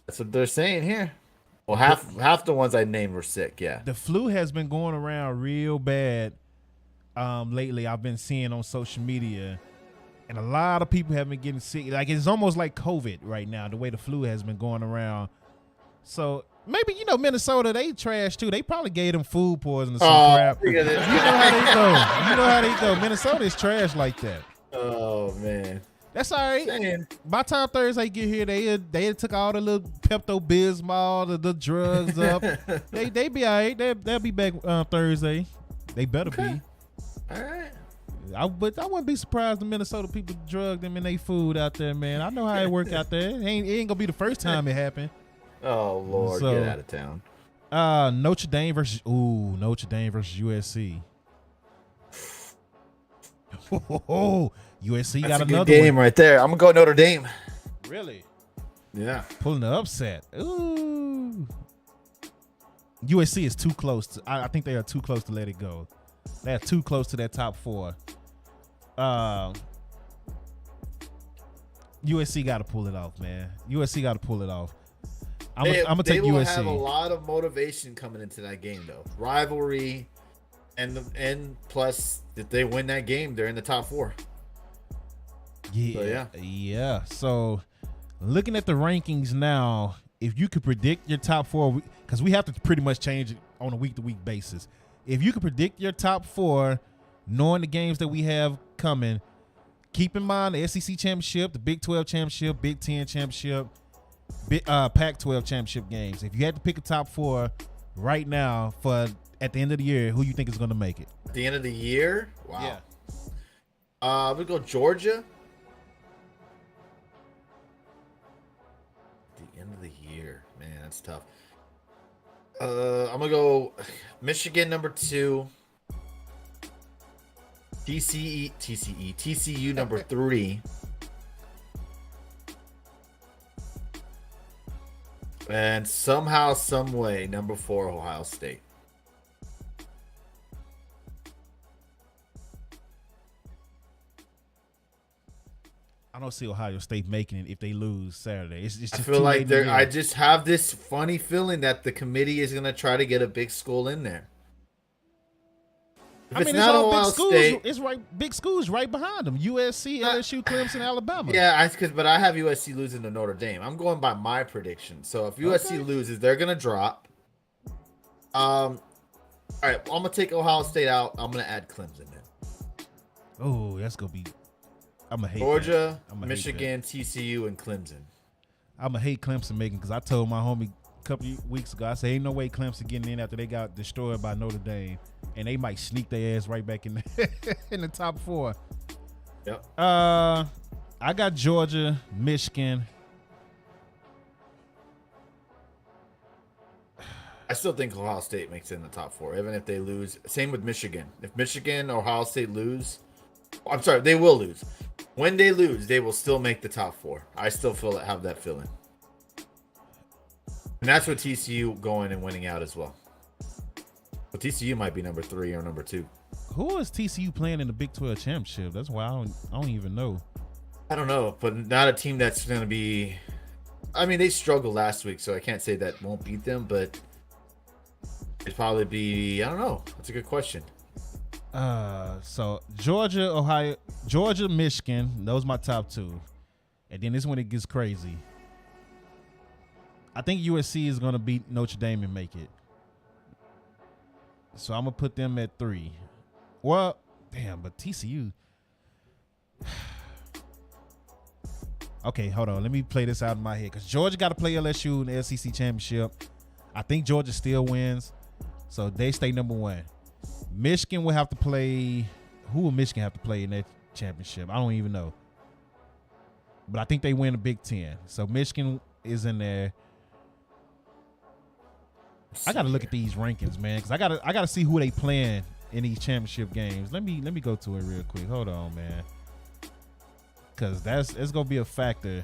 That's what they're saying here. Well, half the ones I named were sick, yeah. The flu has been going around real bad lately. I've been seeing on social media, and a lot of people have been getting sick. Like, it's almost like COVID right now, the way the flu has been going around. So maybe, Minnesota, they trash too. They probably gave them food poisoning or some crap. You know how they go. Minnesota is trash like that. Oh, man. That's all right. Saying. By the time Thursday get here, they took all the little Pepto-Bismol, the drugs up. they be all right. They'll be back Thursday. They better be. All right. But I wouldn't be surprised the Minnesota people drug them in their food out there, man. I know how it work out there. It ain't gonna be the first time it happened. Oh, Lord, So, get out of town. Notre Dame versus USC. USC That's got a another good game one. right there. I'm going to go Notre Dame. Really? Yeah. Pulling the upset. Ooh. USC is too close. I think they are too close to let it go. They're too close to that top 4. USC got to pull it off, man. USC got to pull it off. I'm gonna take They will USC. have a lot of motivation coming into that game, though. Rivalry, and plus, if they win that game, they're in the top 4. Yeah, yeah. So, looking at the rankings now, if you could predict your top 4, because we have to pretty much change it on a week-to-week basis. If you could predict your top 4, knowing the games that we have coming, keep in mind the SEC championship, the Big 12 championship, Big 10 championship, Pac-12 championship games. If you had to pick a top 4 right now for at the end of the year, who you think is going to make it? At the end of the year? Wow. Yeah. We go Georgia. At the end of the year, man, that's tough. I'm gonna go Michigan number 2. TCU number 3. And somehow, some way, number 4, Ohio State. I don't see Ohio State making it if they lose Saturday. It's just I feel too like late in the year. I just have this funny feeling that the committee is gonna try to get a big school in there. If I mean, it's not all Ohio big schools. State, It's right, big schools right behind them: USC, LSU, Clemson, Alabama. yeah, but I have USC losing to Notre Dame. I'm going by my prediction. So if USC loses, they're gonna drop. All right, I'm gonna take Ohio State out. I'm gonna add Clemson in. Oh, that's gonna be. I'm gonna hate Georgia, that. I'ma Michigan, TCU, and Clemson. I'm gonna hate Clemson making because I told my homie a couple weeks ago. I said, "Ain't no way Clemson getting in after they got destroyed by Notre Dame, and they might sneak their ass right back in in the top 4." Yep. I got Georgia, Michigan. I still think Ohio State makes it in the top 4, even if they lose. Same with Michigan. If Michigan or Ohio State lose, I'm sorry, they will lose. When they lose, they will still make the top 4. I still have that feeling. And that's with TCU going and winning out as well. But TCU might be number 3 or number 2. Who is TCU playing in the Big 12 championship? That's why I don't even know. I don't know, but not a team that's going to be. I mean, they struggled last week, so I can't say that won't beat them, but it'd probably be. I don't know. That's a good question. So Georgia, Michigan, those my top 2. And then this is when it gets crazy. I think USC is gonna beat Notre Dame and make it. So I'm gonna put them at 3. Well, damn, but TCU. Okay, hold on. Let me play this out in my head. Because Georgia got to play LSU in the SEC championship. I think Georgia still wins. So they stay number 1. Michigan will have to play. Who will Michigan have to play in that championship? I don't even know. But I think they win the Big 10. So Michigan is in there. I gotta look at these rankings, man, because I gotta see who they playing in these championship games. Let me go to it real quick. Hold on, man, because it's gonna be a factor.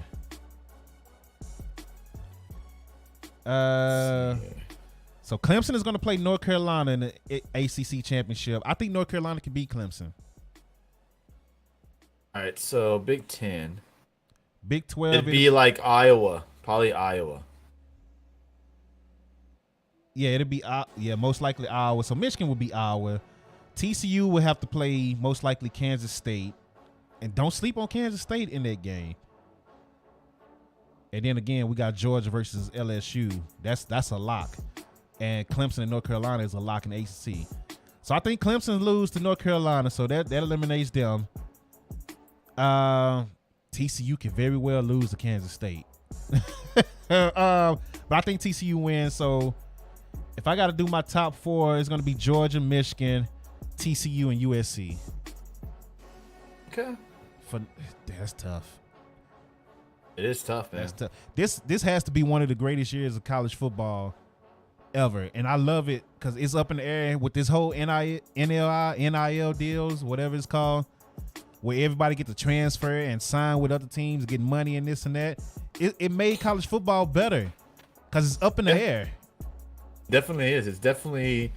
So Clemson is gonna play North Carolina in the ACC championship. I think North Carolina can beat Clemson. All right, so Big 10. Big 12. It'd be like Iowa, probably Iowa. Yeah, it'll be most likely Iowa. So Michigan will be Iowa. TCU will have to play most likely Kansas State. And don't sleep on Kansas State in that game. And then again, we got Georgia versus LSU. That's a lock. And Clemson and North Carolina is a lock in the ACC. So I think Clemson lose to North Carolina, so that eliminates them. TCU can very well lose to Kansas State. But I think TCU wins, so if I got to do my top 4, it's going to be Georgia, Michigan, TCU, and USC. Okay. That's tough. It is tough, man. That's tough. This has to be one of the greatest years of college football ever, and I love it because it's up in the air with this whole NIL deals, whatever it's called, where everybody get to transfer and sign with other teams, get money and this and that. It made college football better because it's up in the air. Definitely is. It's definitely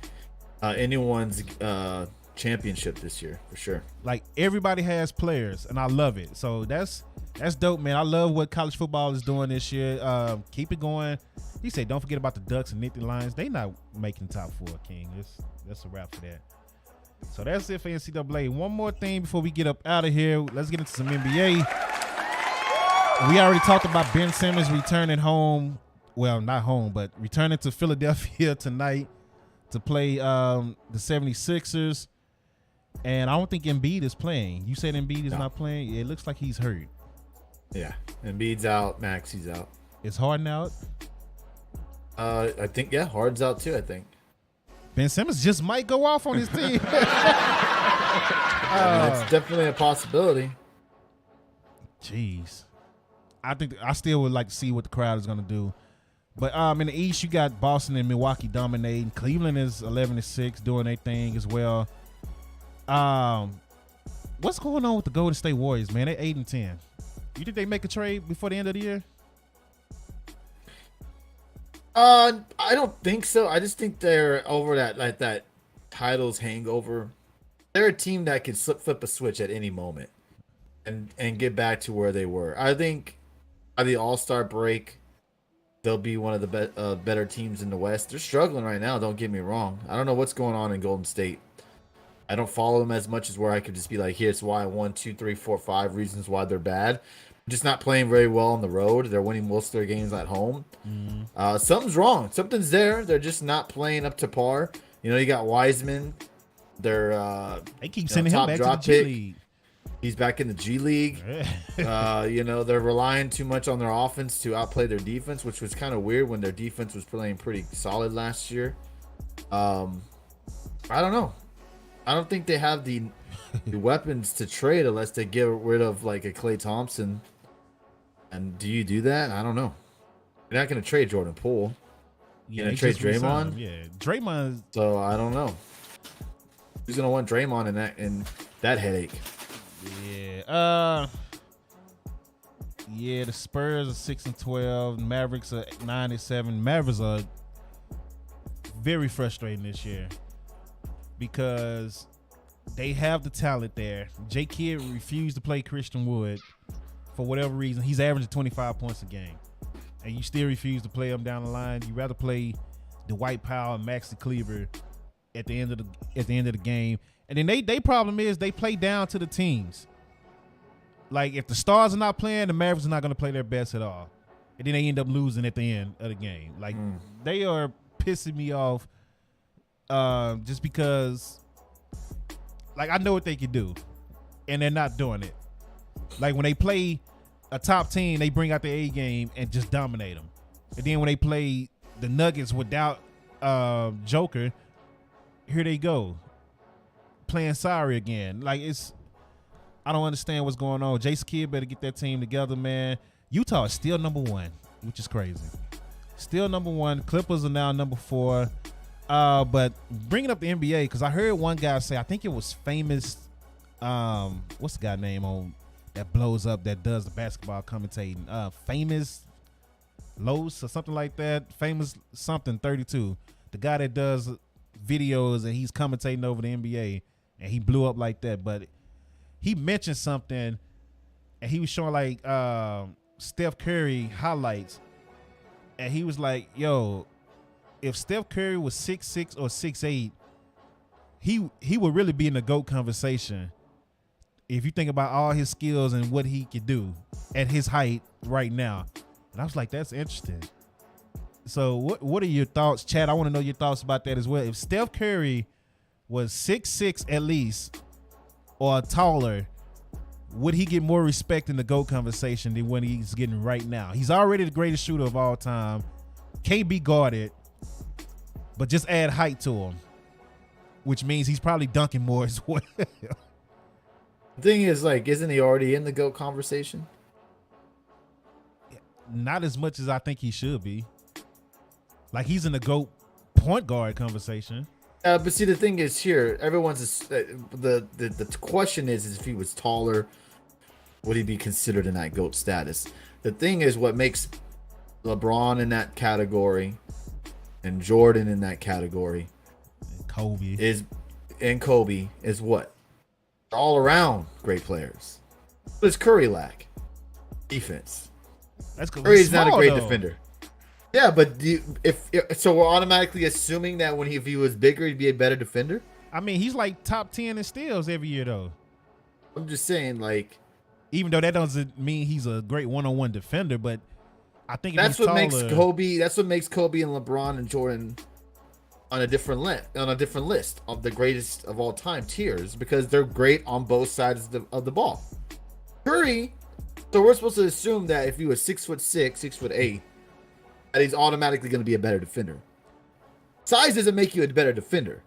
anyone's championship this year for sure. Like everybody has players, and I love it. So that's dope, man. I love what college football is doing this year. Keep it going. He said, "Don't forget about the Ducks and Nittany Lions. They not making top 4, King. That's a wrap for that." So that's it for NCAA. One more thing before we get up out of here. Let's get into some NBA. We already talked about Ben Simmons returning home. Well, not home, but returning to Philadelphia tonight to play the 76ers. And I don't think Embiid is playing. You said Embiid is not playing? Yeah, it looks like he's hurt. Yeah. Embiid's out. Maxey's out. Is Harden out? I think, Harden's out too, I think. Ben Simmons just might go off on his team. It's definitely a possibility. Jeez. I still would like to see what the crowd is going to do. But in the East, you got Boston and Milwaukee dominating. Cleveland is 11-6, doing their thing as well. What's going on with the Golden State Warriors, man? They're 8-10. You think they make a trade before the end of the year? I don't think so. I just think they're over that titles hangover. They're a team that can flip a switch at any moment and get back to where they were. I think by the All-Star break, they'll be one of the better teams in the West. They're struggling right now, don't get me wrong. I don't know what's going on in Golden State. I don't follow them as much as where I could just be like, here's why 1, 2, 3, 4, 5 reasons why they're bad. Just not playing very well on the road. They're winning most of their games at home. Something's wrong. Something's there. They're just not playing up to par. You got Wiseman. They're they keep sending him back to the G League. He's back in the G League. They're relying too much on their offense to outplay their defense, which was kind of weird when their defense was playing pretty solid last year. I don't know. I don't think they have the weapons to trade unless they get rid of like a Klay Thompson. And do you do that? I don't know. You're not going to trade Jordan Poole. You're going to trade Draymond? Yeah, Draymond. So I don't know. Who's going to want Draymond in that headache? Yeah. The Spurs are 6-12. Mavericks are 9-7. Mavericks are very frustrating this year because they have the talent there. J. Kidd refused to play Christian Wood for whatever reason. He's averaging 25 points a game, and you still refuse to play him down the line. You rather play Dwight Powell and Maxi Kleber at the end of the game. And then they problem is they play down to the teams. Like if the stars are not playing, the Mavericks are not going to play their best at all, and then they end up losing at the end of the game. Like they are pissing me off, just because. Like, I know what they can do, and they're not doing it. Like, when they play a top team, they bring out the A game and just dominate them. And then when they play the Nuggets without Joker, here they go, playing sorry again. Like, I don't understand what's going on. Jason Kidd better get that team together, man. Utah is still number 1, which is crazy. Still number 1. Clippers are now number 4. But bringing up the NBA, because I heard one guy say, I think it was Famous, what's the guy name on that blows up that does the basketball commentating? Famous Los or something like that. Famous something 32. The guy that does videos and he's commentating over the NBA, and he blew up like that. But he mentioned something, and he was showing like Steph Curry highlights, and he was like, yo, if Steph Curry was 6'6" or 6'8", he would really be in the GOAT conversation. If you think about all his skills and what he could do at his height right now. And I was like, that's interesting. So what are your thoughts, Chad? I want to know your thoughts about that as well. If Steph Curry was 6'6" at least or taller, would he get more respect in the GOAT conversation than what he's getting right now? He's already the greatest shooter of all time. Can't be guarded. But just add height to him, which means he's probably dunking more as well. The thing is, like, isn't he already in the GOAT conversation? Not as much as I think he should be. Like, he's in the GOAT point guard conversation. But see, the thing is here, everyone's the question is if he was taller, would he be considered in that GOAT status? The thing is, what makes LeBron in that category and Jordan in that category, and Kobe is what? All around great players. What does Curry lack? Defense. That's 'cause Curry's not a great though. defender. Yeah, but if so, we're automatically assuming that if he was bigger, he'd be a better defender. I mean, he's like top 10 in steals every year, though. I'm just saying, like, Even though that doesn't mean he's a great one-on-one defender, but I think that's what makes Kobe. That's what makes Kobe and LeBron and Jordan on a different list of the greatest of all time tiers, because they're great on both sides of the ball. Curry, so we're supposed to assume that if he was 6'6", 6'8", that he's automatically going to be a better defender. Size doesn't make you a better defender.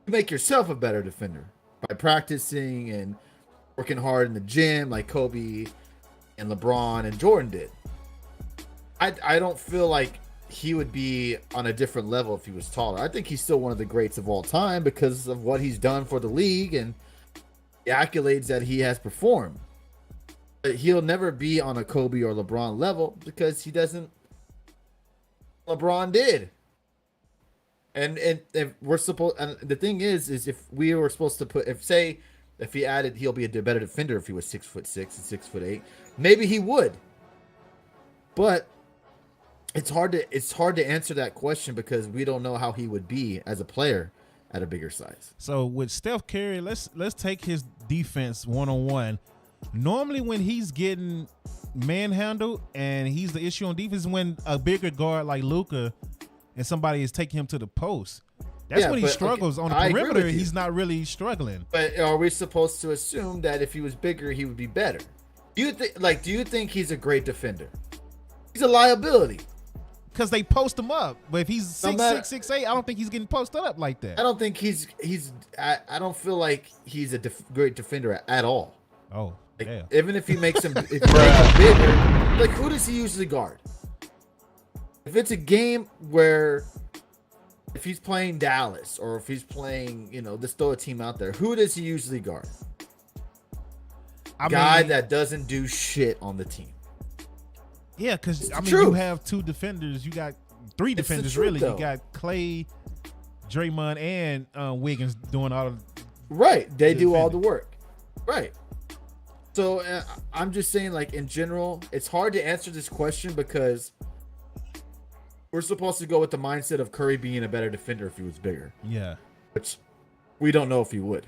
You make yourself a better defender by practicing and working hard in the gym, like Kobe and LeBron and Jordan did. I don't feel like he would be on a different level if he was taller. I think he's still one of the greats of all time because of what he's done for the league and the accolades that he has performed. But he'll never be on a Kobe or LeBron level because he doesn't. LeBron did. And if we're supposed, and the thing is if we were supposed to put, if he added, he'll be a better defender if he was 6'6" and 6'8", maybe he would. But it's hard to answer that question because we don't know how he would be as a player at a bigger size. So with Steph Curry, let's take his defense one-on-one. Normally when he's getting manhandled and he's the issue on defense, when a bigger guard like Luka and somebody is taking him to the post. That's when he struggles. Okay, on the perimeter, he's not really struggling. But are we supposed to assume that if he was bigger, he would be better? Do you think he's a great defender? He's a liability. Because they post him up. But if he's 6'6", 6'8", I don't think he's getting posted up like that. I don't think I don't feel like he's a great defender at all. Oh, like, damn. Even if he makes him, if he makes him bigger, like who does he usually guard? If it's a game where, if he's playing Dallas or if he's playing, let's throw a team out there, who does he usually guard? Guy that doesn't do shit on the team. Yeah, because you have two defenders. You got three defenders, really. Though. You got Clay, Draymond, and Wiggins doing all of right. They do all the work. Right. So I'm just saying, like, in general, it's hard to answer this question because we're supposed to go with the mindset of Curry being a better defender if he was bigger. Yeah. Which we don't know if he would.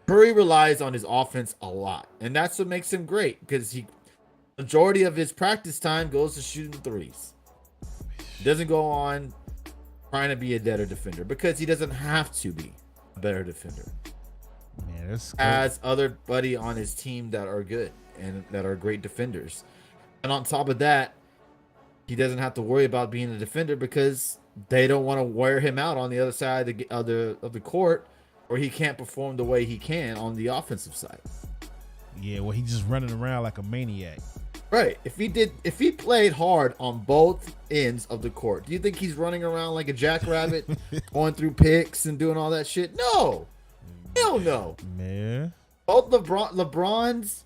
Curry relies on his offense a lot, and that's what makes him great because majority of his practice time goes to shooting threes. He doesn't go on trying to be a better defender because he doesn't have to be a better defender. Man, that's as other buddy on his team that are good and that are great defenders. And on top of that, he doesn't have to worry about being a defender because they don't want to wear him out on the other side of the court, or he can't perform the way he can on the offensive side. Yeah, well, he's just running around like a maniac. Right. If he played hard on both ends of the court, do you think he's running around like a jackrabbit, going through picks and doing all that shit? No. Hell no. Man. Both LeBron's,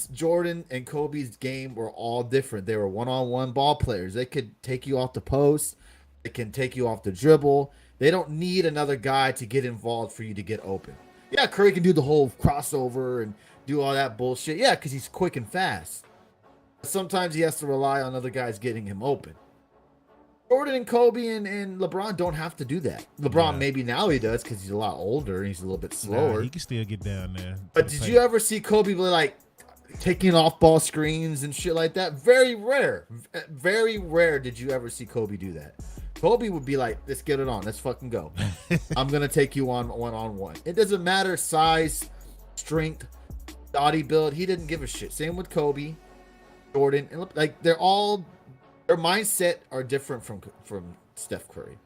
Jordan, and Kobe's game were all different. They were one-on-one ball players. They could take you off the post. They can take you off the dribble. They don't need another guy to get involved for you to get open. Yeah, Curry can do the whole crossover and do all that bullshit. Yeah, because he's quick and fast. But sometimes he has to rely on other guys getting him open. Jordan and Kobe and LeBron don't have to do that. LeBron maybe now he does because he's a lot older and he's a little bit slower. He can still get down there. But did you ever see Kobe like taking off ball screens and shit like that? Very rare. Very rare did you ever see Kobe do that. Kobe would be like, let's get it on. Let's fucking go. I'm going to take you on one-on-one. It doesn't matter size, strength, body build. He didn't give a shit. Same with Kobe, Jordan. And like their mindset are different from Steph Curry,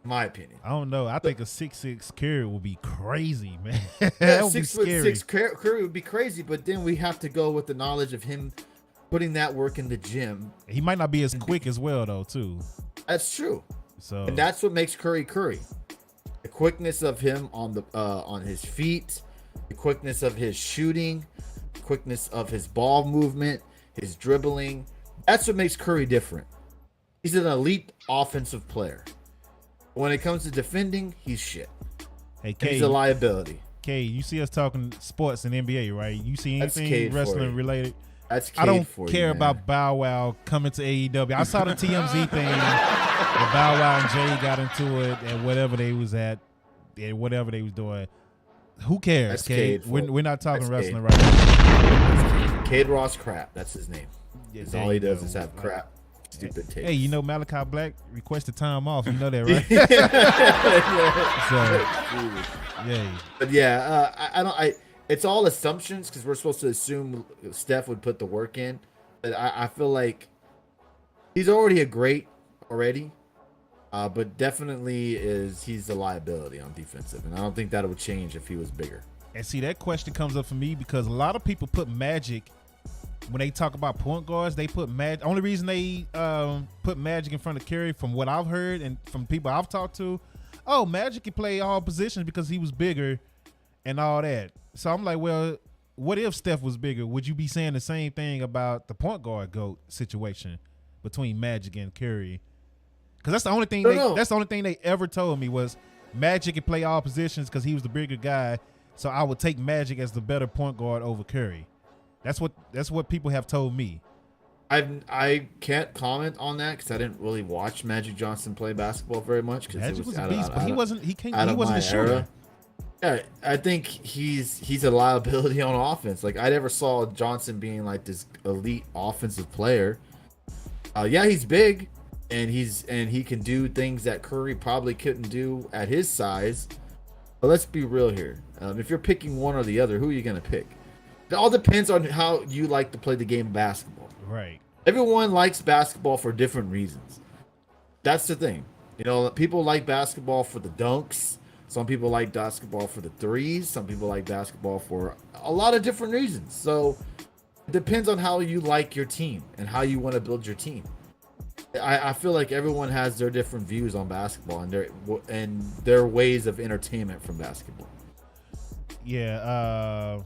in my opinion. I don't know. I think a 6'6" Curry would be crazy, man. Yeah, that would be scary. 6'6" Curry would be crazy, but then we have to go with the knowledge of him putting that work in the gym. He might not be as quick as well, though, too. That's true. So, and that's what makes Curry. The quickness of him on his feet, the quickness of his shooting, the quickness of his ball movement, his dribbling. That's what makes Curry different. He's an elite offensive player. When it comes to defending, he's shit. Hey, Kay, he's a liability. Kay, you see us talking sports and NBA, right? You see anything wrestling related? That's I don't for care you, about Bow Wow coming to AEW. I saw the TMZ thing where Bow Wow and Jay got into it and whatever they was at and whatever they was doing. Who cares, That's Cade? Cade We're not talking That's wrestling Cade. right now. Cade Ross Crap. That's his name. Yeah, That's there all he you does go. is have crap, stupid takes. Hey, you know Malachi Black requested time off. You know that, right? So, yay. But yeah, I don't. It's all assumptions because we're supposed to assume Steph would put the work in. But I feel like he's already a great already. But definitely he's a liability on defensive, and I don't think that would change if he was bigger. And see, that question comes up for me because a lot of people put Magic when they talk about point guards. They put Magic. Only reason they put Magic in front of Curry, from what I've heard and from people I've talked to, Magic can play all positions because he was bigger and all that. So I'm like, well, what if Steph was bigger? Would you be saying the same thing about the point guard GOAT situation between Magic and Curry? Because that's the only thing. That's the only thing they ever told me was Magic could play all positions because he was the bigger guy. So I would take Magic as the better point guard over Curry. That's what people have told me. I can't comment on that because I didn't really watch Magic Johnson play basketball very much. Magic was a beast, but he wasn't a shooter. Era. Yeah, I think he's a liability on offense. Like I never saw Johnson being like this elite offensive player. Yeah, he's big, and he can do things that Curry probably couldn't do at his size. But let's be real here. If you're picking one or the other, who are you gonna pick? It all depends on how you like to play the game of basketball. Right. Everyone likes basketball for different reasons. That's the thing. You know, people like basketball for the dunks. Some people like basketball for the threes. Some people like basketball for a lot of different reasons. So it depends on how you like your team and how you want to build your team. I feel like everyone has their different views on basketball and their ways of entertainment from basketball. Yeah,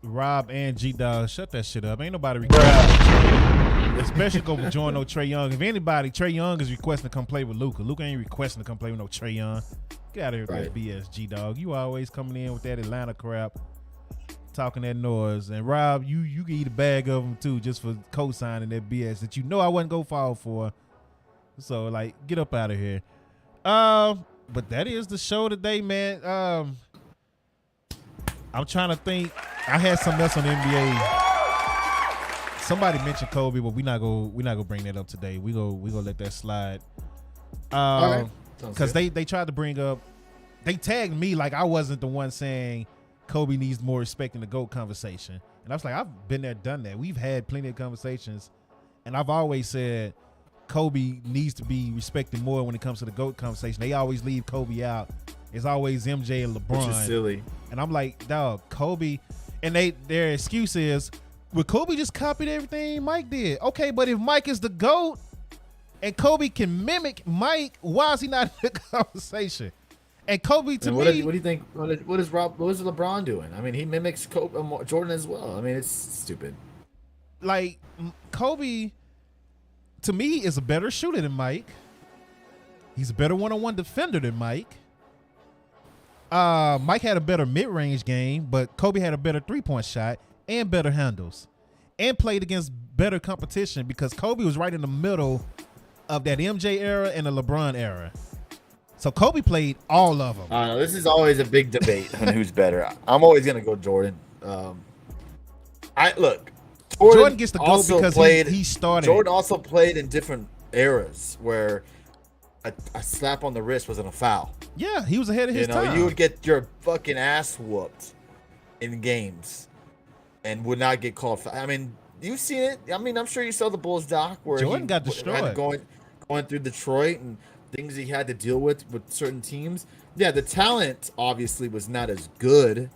Rob and G-Dog, shut that shit up. Ain't nobody requesting, especially go with Jordan or Trey Young. If anybody, Trey Young is requesting to come play with Luka. Luka ain't requesting to come play with no Trey Young. Get out of here with that BS, G-Dog. You always coming in with that Atlanta crap, talking that noise. And Rob, you can eat a bag of them too, just for co-signing that BS that you know I wasn't go fall for. So like, get up out of here. But that is the show today, man. I'm trying to think. I had something else on the NBA. Somebody mentioned Kobe, but we not gonna bring that up today. We gonna let that slide. Because they tried to bring up, they tagged me like I wasn't the one saying Kobe needs more respect in the GOAT conversation. And I was like, I've been there, done that. We've had plenty of conversations, and I've always said Kobe needs to be respected more when it comes to the GOAT conversation. They always leave Kobe out. It's always MJ and LeBron. Which is silly. And I'm like, dog, Kobe, and their excuse is, well, Kobe just copied everything Mike did. Okay, but if Mike is the GOAT and Kobe can mimic Mike, why is he not in the conversation? And Kobe, to what me, do you think? What is LeBron doing? I mean, he mimics Jordan as well. I mean, it's stupid. Like, Kobe, to me, is a better shooter than Mike. He's a better one-on-one defender than Mike. Mike had a better mid-range game, but Kobe had a better three-point shot and better handles, and played against better competition because Kobe was right in the middle of that MJ era and the LeBron era. So Kobe played all of them. This is always a big debate on who's better. I'm always gonna go Jordan. Jordan gets to go because he started. Jordan also played in different eras where a slap on the wrist wasn't a foul. Yeah, he was ahead of his time. You would get your fucking ass whooped in games and would not get called. I mean, you've seen it. I mean, I'm sure you saw the Bulls doc where Jordan got destroyed going through Detroit and things he had to deal with certain teams. Yeah, the talent obviously was not as good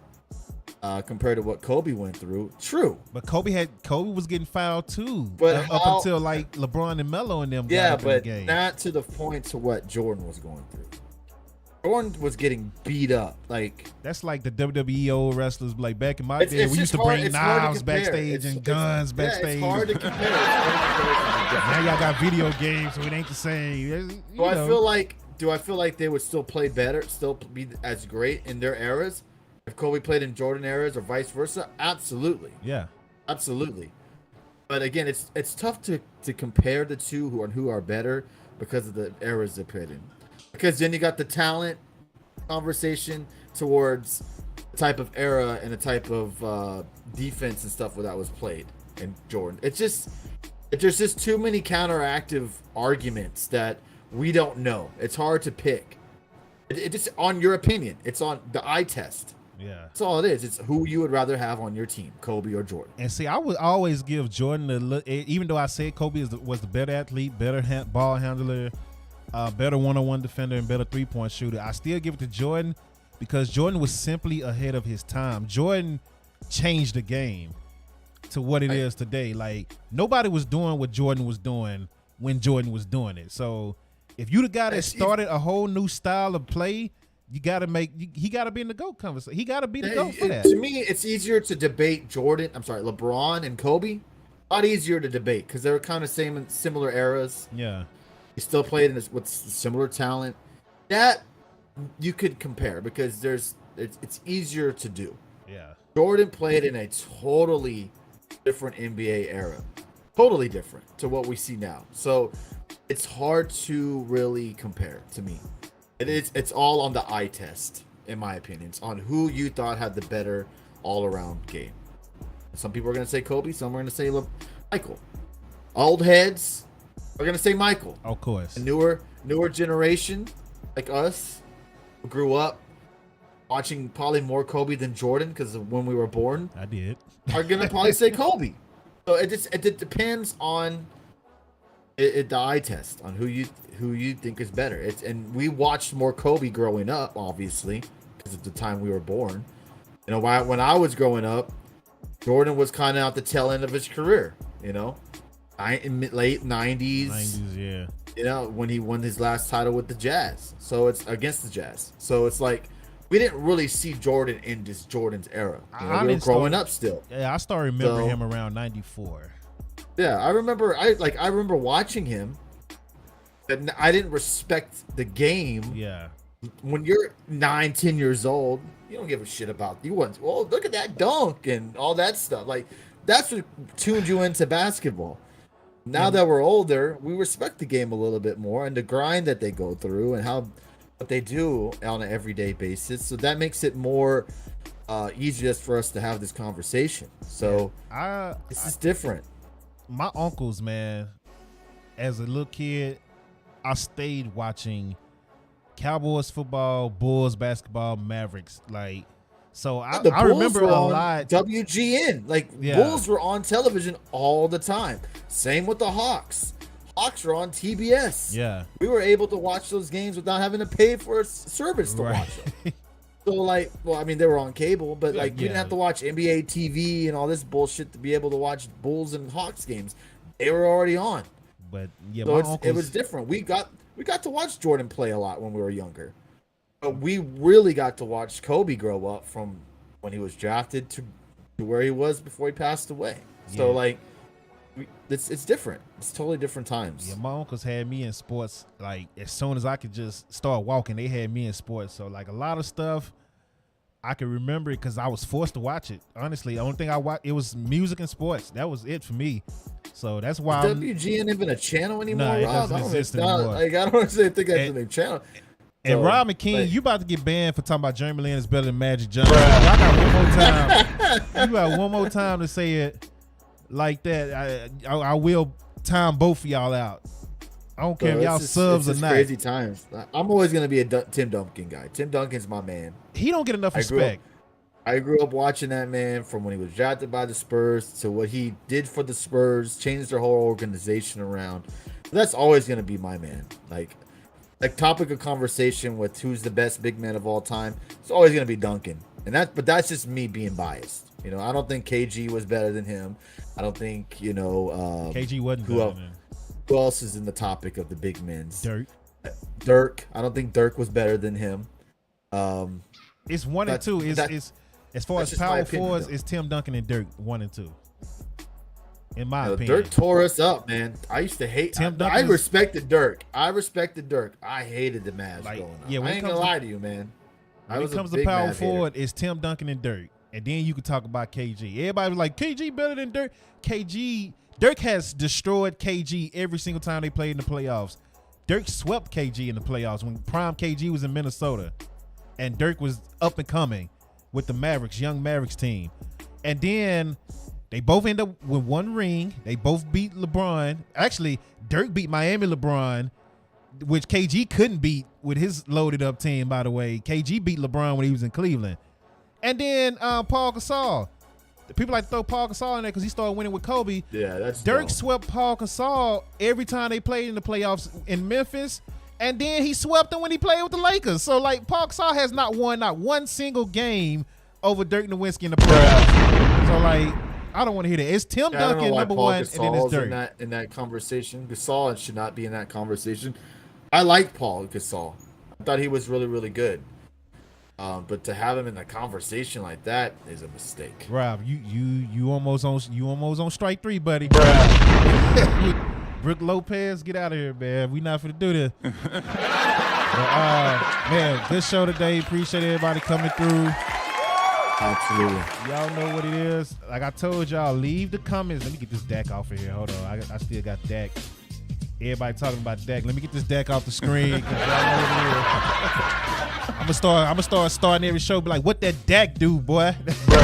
compared to what Kobe went through. True, but Kobe was getting fouled too. But up until like LeBron and Melo and them. Yeah, got up in the but game. not to the point to what Jordan was going through. Jordan was getting beat up. Like, that's like the WWE old wrestlers. Like back in my day, we used to bring knives backstage and guns backstage. It's hard to compare. Now y'all got video games, so it ain't the same. Do I feel like they would still play better, still be as great in their eras if Kobe played in Jordan eras or vice versa? Absolutely. Yeah. Absolutely. But again, it's tough to compare the two who are better because of the eras they played in. Because then you got the talent conversation towards the type of era and the type of defense and stuff that was played in Jordan. There's just too many counteractive arguments that we don't know. It's hard to pick. It just on your opinion. It's on the eye test. Yeah, that's all it is. It's who you would rather have on your team, Kobe or Jordan. And see, I would always give Jordan the look, even though I said Kobe was the better athlete, better ball handler, better one-on-one defender, and better three-point shooter. I still give it to Jordan because Jordan was simply ahead of his time. Jordan changed the game to what it is today. Like, nobody was doing what Jordan was doing when Jordan was doing it. So if you the guy that started a whole new style of play, he got to be in the GOAT conversation. He got to be the GOAT for that. To me, it's easier to debate LeBron and Kobe. A lot easier to debate because they were kind of similar eras. Yeah. He still played with similar talent. That you could compare because it's easier to do. Yeah. Jordan played in a totally different NBA era. Totally different to what we see now. So it's hard to really compare to me. It's all on the eye test, in my opinion. It's on who you thought had the better all-around game. Some people are going to say Kobe. Some are going to say Michael. Old heads are going to say Michael. Of course. A newer generation like us who grew up watching probably more Kobe than Jordan because of when we were born. I did. Are going to probably say Kobe. So it depends on the eye test on who you think is better. And we watched more Kobe growing up, obviously, because of the time we were born. You know, when I was growing up, Jordan was kind of at the tail end of his career. You know, late 90s. 90s, yeah. You know, when he won his last title with the Jazz. So it's against the Jazz. So it's like we didn't really see Jordan in this Jordan's era. You know, we were growing up still. Yeah, I started remembering him around 94. Yeah, I remember watching him, but I didn't respect the game. Yeah. When you're 9-10 years old, you don't give a shit about look at that dunk and all that stuff. Like that's what tuned you into basketball. Now that we're older, we respect the game a little bit more and the grind that they go through and what they do on an everyday basis. So that makes it more easier for us to have this conversation. So this is different. My uncles, man, as a little kid, I stayed watching Cowboys football, Bulls basketball, Mavericks. Like, so I remember a lot. WGN, Bulls were on television all the time. Same with the Hawks. Hawks were on TBS. Yeah, we were able to watch those games without having to pay for a service to watch them. So they were on cable, but we didn't have to watch NBA TV and all this bullshit to be able to watch Bulls and Hawks games. They were already on. But yeah, so it was different. We got to watch Jordan play a lot when we were younger. But we really got to watch Kobe grow up from when he was drafted to where he was before he passed away. So it's different. It's totally different times. Yeah, my uncles had me in sports. Like as soon as I could just start walking, they had me in sports. So like a lot of stuff, I can remember it because I was forced to watch it. Honestly, the only thing I watched it was music and sports. That was it for me. So that's why WGN even a channel anymore. Nah, it Rob? doesn't exist anymore. I don't think that's a channel. And Rob McKean, you about to get banned for talking about Jeremy Lin is better than Magic Johnson. I got one more time. You got one more time to say it like that. I will time both of y'all out. I don't care if y'all subs or not. Crazy times. I'm always gonna be a Tim Duncan guy. Tim Duncan's my man. He don't get enough respect. I grew up watching that man from when he was drafted by the Spurs to what he did for the Spurs, changed their whole organization around. That's always gonna be my man. Like topic of conversation with who's the best big man of all time. It's always gonna be Duncan, but that's just me being biased. You know, I don't think KG was better than him. I don't think KG wasn't better than him. Who else is in the topic of the big men's? Dirk. I don't think Dirk was better than him. It's 1 and 2. It's as far as power forwards, it's Tim Duncan and Dirk 1 and 2. In my opinion, Dirk tore us up, man. I used to hate Tim Duncan. I respected Dirk. I hated the Mavs going up. I ain't gonna lie to you, man. When it comes to power forward, it's Tim Duncan and Dirk. and then you can talk about KG. Everybody was like, KG better than Dirk. Dirk has destroyed KG every single time they played in the playoffs. Dirk swept KG in the playoffs when prime KG was in Minnesota, and Dirk was up and coming with the Mavericks, young Mavericks team. And then they both end up with one ring. They both beat LeBron. Actually, Dirk beat Miami LeBron, which KG couldn't beat with his loaded up team, by the way. KG beat LeBron when he was in Cleveland. And then Paul Gasol. People like to throw Paul Gasol in there because he started winning with Kobe. Yeah, that's Dirk dumb. swept Paul Gasol every time they played in the playoffs in Memphis, and then he swept him when he played with the Lakers. So, like, Paul Gasol has not won one single game over Dirk Nowitzki in the playoffs. So, like, I don't want to hear that. It's Tim I don't know Duncan, why number Paul one, and then it's Gasol's Dirk. in that conversation. Gasol should not be in that conversation. I like Paul Gasol. I thought he was really, really good. But to have him in the conversation like that is a mistake. Rob, you almost on strike three, buddy. Brooke Lopez, get out of here, man. We not finna do this. But, man, good show today. Appreciate everybody coming through. Absolutely. Y'all know what it is. Like I told y'all, leave the comments. Let me get this Dak off of here. Hold on. I still got Dak. Everybody talking about Dak. Let me get this Dak off the screen. 'Cause y'all know what it is. I'm gonna start starting every show. Be like, what that Dak do, boy? See what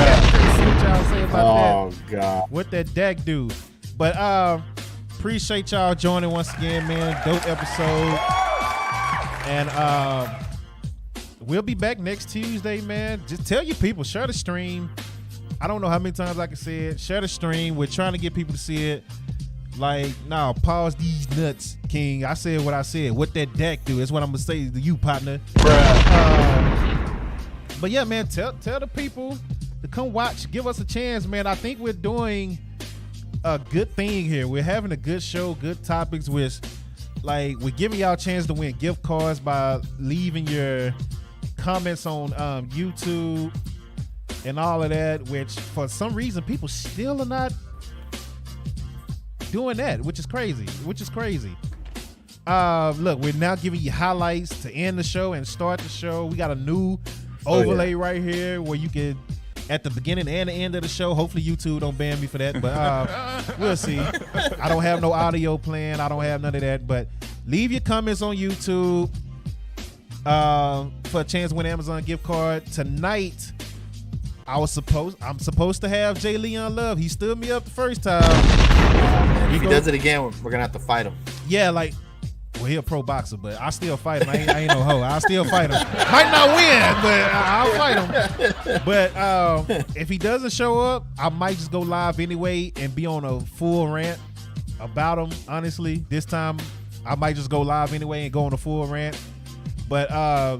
y'all say about that. Oh God. What that Dak do? But appreciate y'all joining once again, man. Dope episode. And we'll be back next Tuesday, man. Just tell your people, share the stream. I don't know how many times I can say it. Share the stream. We're trying to get people to see it. Like, nah, pause these nuts, King. I said what I said. What that Dak do? That's what I'm gonna say to you, partner. But yeah, man, tell the people to come watch. Give us a chance, man. I think we're doing a good thing here. We're having a good show, good topics. We're giving y'all a chance to win gift cards by leaving your comments on YouTube and all of that, which for some reason people still are not doing that, which is crazy. Look, we're now giving you highlights to end the show and start the show. We got a new overlay right here where you can, at the beginning and the end of the show, hopefully YouTube don't ban me for that, but we'll see. I don't have no audio playing. I don't have none of that, but leave your comments on YouTube for a chance to win an Amazon gift card. Tonight, I'm supposed to have Jay Leon Love. He stood me up the first time. If he does it again, we're gonna have to fight him. Yeah, well, he a pro boxer, but I still fight him. I ain't no hoe. I'll still fight him. Might not win, but I'll fight him. But if he doesn't show up, I might just go live anyway and be on a full rant about him. Honestly, this time I might just go live anyway and go on a full rant. But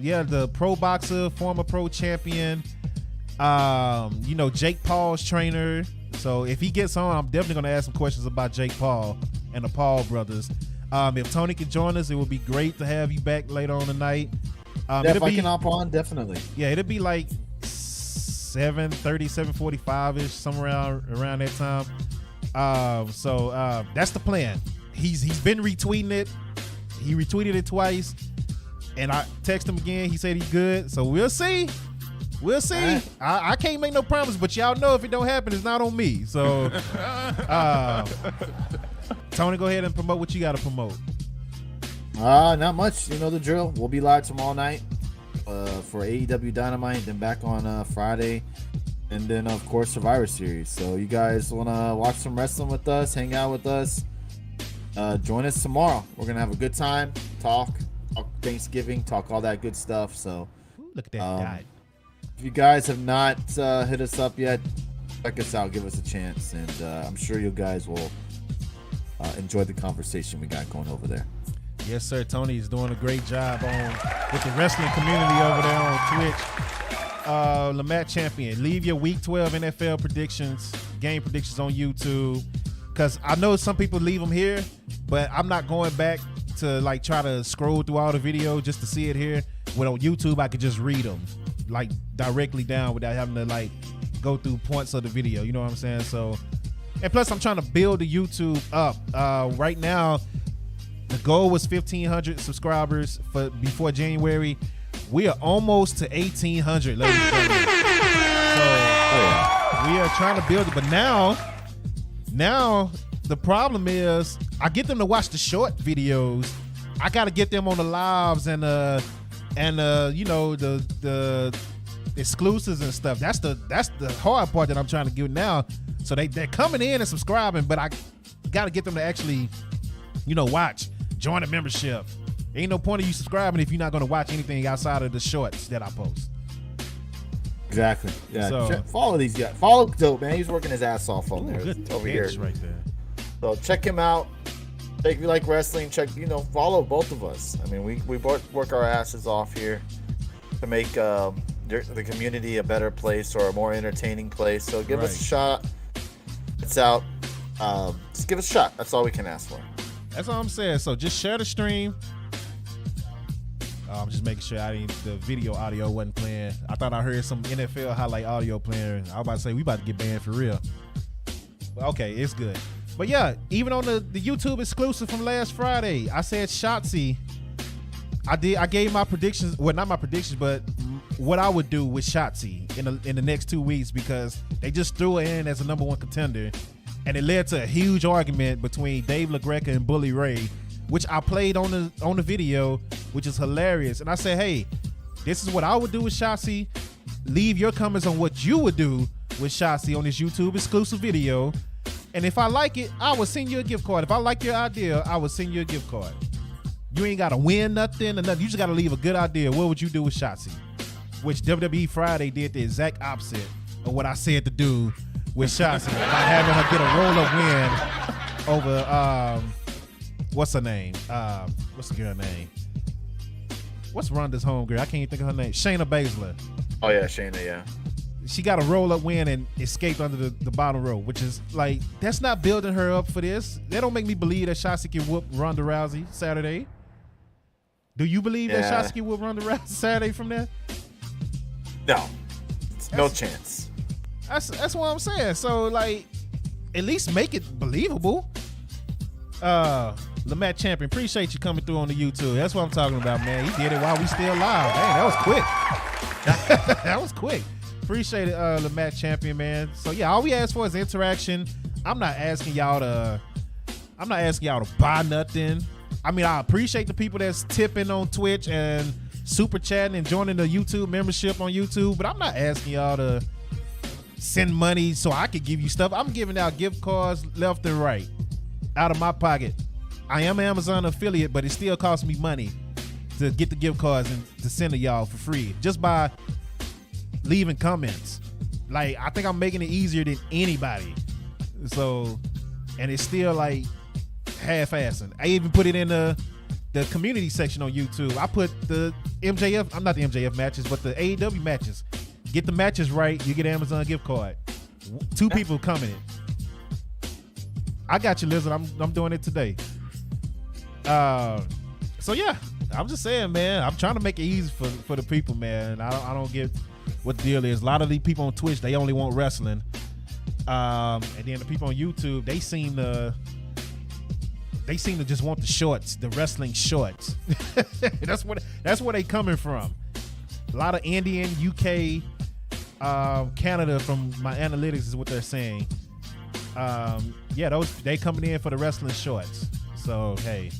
yeah, the pro boxer, former pro champion, Jake Paul's trainer. So if he gets on, I'm definitely gonna ask some questions about Jake Paul and the Paul brothers. If Tony can join us, it would be great to have you back later on tonight. If I can hop on, definitely. Yeah, it'll be like 7:30, 7:45-ish, somewhere around that time. So that's the plan. He's been retweeting it. He retweeted it twice, and I text him again. He said he's good. So we'll see. We'll see. Right. I can't make no promise, but y'all know if it don't happen, it's not on me. So, Tony, go ahead and promote what you got to promote. Not much. You know the drill. We'll be live tomorrow night for AEW Dynamite, then back on Friday, and then of course Survivor Series. So you guys want to watch some wrestling with us, hang out with us, join us tomorrow. We're gonna have a good time, talk Thanksgiving, talk all that good stuff. So look at that guy. If you guys have not hit us up yet, check us out, give us a chance, and I'm sure you guys will enjoy the conversation we got going over there. Yes, sir. Tony is doing a great job with the wrestling community over there on Twitch. Lamont Champion, leave your Week 12 NFL predictions, game predictions on YouTube, because I know some people leave them here, but I'm not going back to try to scroll through all the video just to see it here. When on YouTube, I could just read them directly down without having to go through points of the video. You know what I'm saying? So, and plus I'm trying to build the YouTube up. Right now, the goal was 1,500 subscribers before January. We are almost to 1,800, ladies and gentlemen. So We are trying to build it, but now the problem is I get them to watch the short videos. I got to get them on the lives and you know, the exclusives and stuff. That's the hard part that I'm trying to get now. So they're coming in and subscribing, but I got to get them to actually, you know, watch, join a membership. Ain't no point of you subscribing if you're not going to watch anything outside of the shorts that I post. Exactly. Yeah. So, follow these guys. Follow Dope, man. He's working his ass off on there good over here. right there. So check him out. If you like wrestling, follow both of us. I mean, we both work our asses off here to make the community a better place or a more entertaining place. So give us a shot. It's out. Just give us a shot. That's all we can ask for. That's all I'm saying. So just share the stream. I'm just making sure the video audio wasn't playing. I thought I heard some NFL highlight audio playing. I was about to say we about to get banned for real. But okay, it's good. But yeah, even on the YouTube exclusive from last Friday, I said Shotzi. I gave my predictions. Well, not my predictions, but what I would do with Shotzi in the next 2 weeks, because they just threw her in as a #1 contender, and it led to a huge argument between Dave LaGreca and Bully Ray, which I played on the video, which is hilarious. And I said, hey, this is what I would do with Shotzi. Leave your comments on what you would do with Shotzi on this YouTube exclusive video. And if I like it, I will send you a gift card. If I like your idea, I will send you a gift card. You ain't got to win nothing or nothing. You just got to leave a good idea. What would you do with Shotzi? Which WWE Friday did the exact opposite of what I said to do with Shotzi. By having her get a roll-up win over, what's her name? What's the girl name? What's Ronda's homegirl? I can't even think of her name. Shayna Baszler. Oh, yeah, Shayna, yeah. She got a roll-up win and escaped under the bottom row, which is like, that's not building her up for this. That don't make me believe that Shotzi can whoop Ronda Rousey Saturday. Do you believe that Shotzi can whoop Ronda Rousey Saturday from there? No. No chance. That's what I'm saying. So, like, at least make it believable. Lamat Champion, appreciate you coming through on the YouTube. That's what I'm talking about, man. He did it while we still live. Man, that was quick. That was quick. Appreciate it, Lamat Champion, man. So yeah, all we ask for is interaction. I'm not asking y'all to buy nothing. I mean, I appreciate the people that's tipping on Twitch and super chatting and joining the YouTube membership on YouTube, but I'm not asking y'all to send money so I could give you stuff. I'm giving out gift cards left and right out of my pocket. I am an Amazon affiliate, but it still costs me money to get the gift cards and to send to y'all for free just by leaving comments. Like, I think I'm making it easier than anybody. So, and it's still like half-assing. I even put it in the community section on YouTube. I put the MJF, I'm not the MJF matches, but the AEW matches. Get the matches right, you get an Amazon gift card. 2 people commented. I got you, Lizard. I'm doing it today. So yeah, I'm just saying, man. I'm trying to make it easy for the people, man. I don't get what the deal is. A lot of these people on Twitch, they only want wrestling. And then the people on YouTube, they seem to just want the shorts, the wrestling shorts. That's where they coming from. A lot of Indian, UK, Canada from my analytics is what they're saying. Yeah, they coming in for the wrestling shorts. So hey.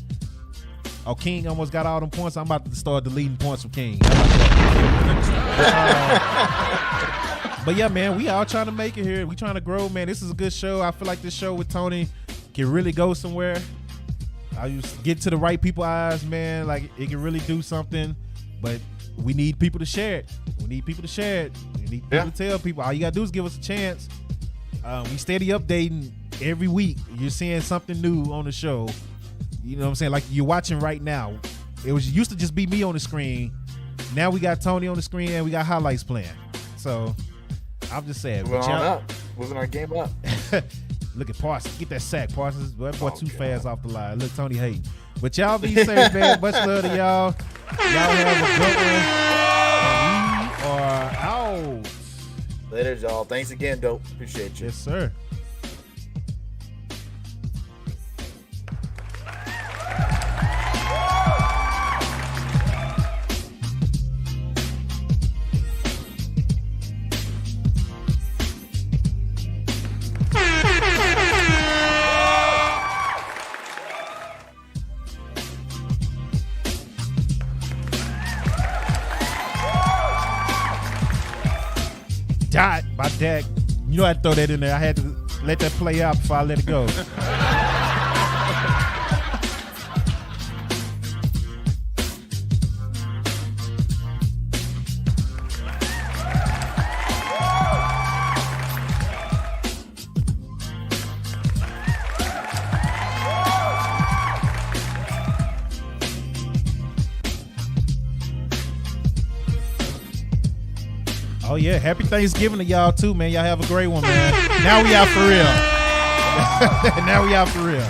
Oh, King almost got all them points. I'm about to start deleting points from King. How about that? But yeah, man, we all trying to make it here. We trying to grow, man. This is a good show. I feel like this show with Tony can really go somewhere. I just get to the right people's eyes, man. Like, it can really do something. But we need people to share it. We need people to to tell people. All you gotta do is give us a chance. We steady updating every week. You're seeing something new on the show. You know what I'm saying? Like you're watching right now. It used to just be me on the screen. Now we got Tony on the screen and we got highlights playing. So I'm just saying. Moving our game up. Look at Parsons. Get that sack, Parsons. That boy too fast off the line. Look, Tony hating. But y'all be safe, man. Much love to y'all. Y'all have a good one. And we are out. Later, y'all. Thanks again, Dope. Appreciate you. Yes, sir. dot by Dak. You know I had to throw that in there. I had to let that play out before I let it go. Oh yeah, happy Thanksgiving to y'all too, man. Y'all have a great one, man. Now we out for real. Now we out for real.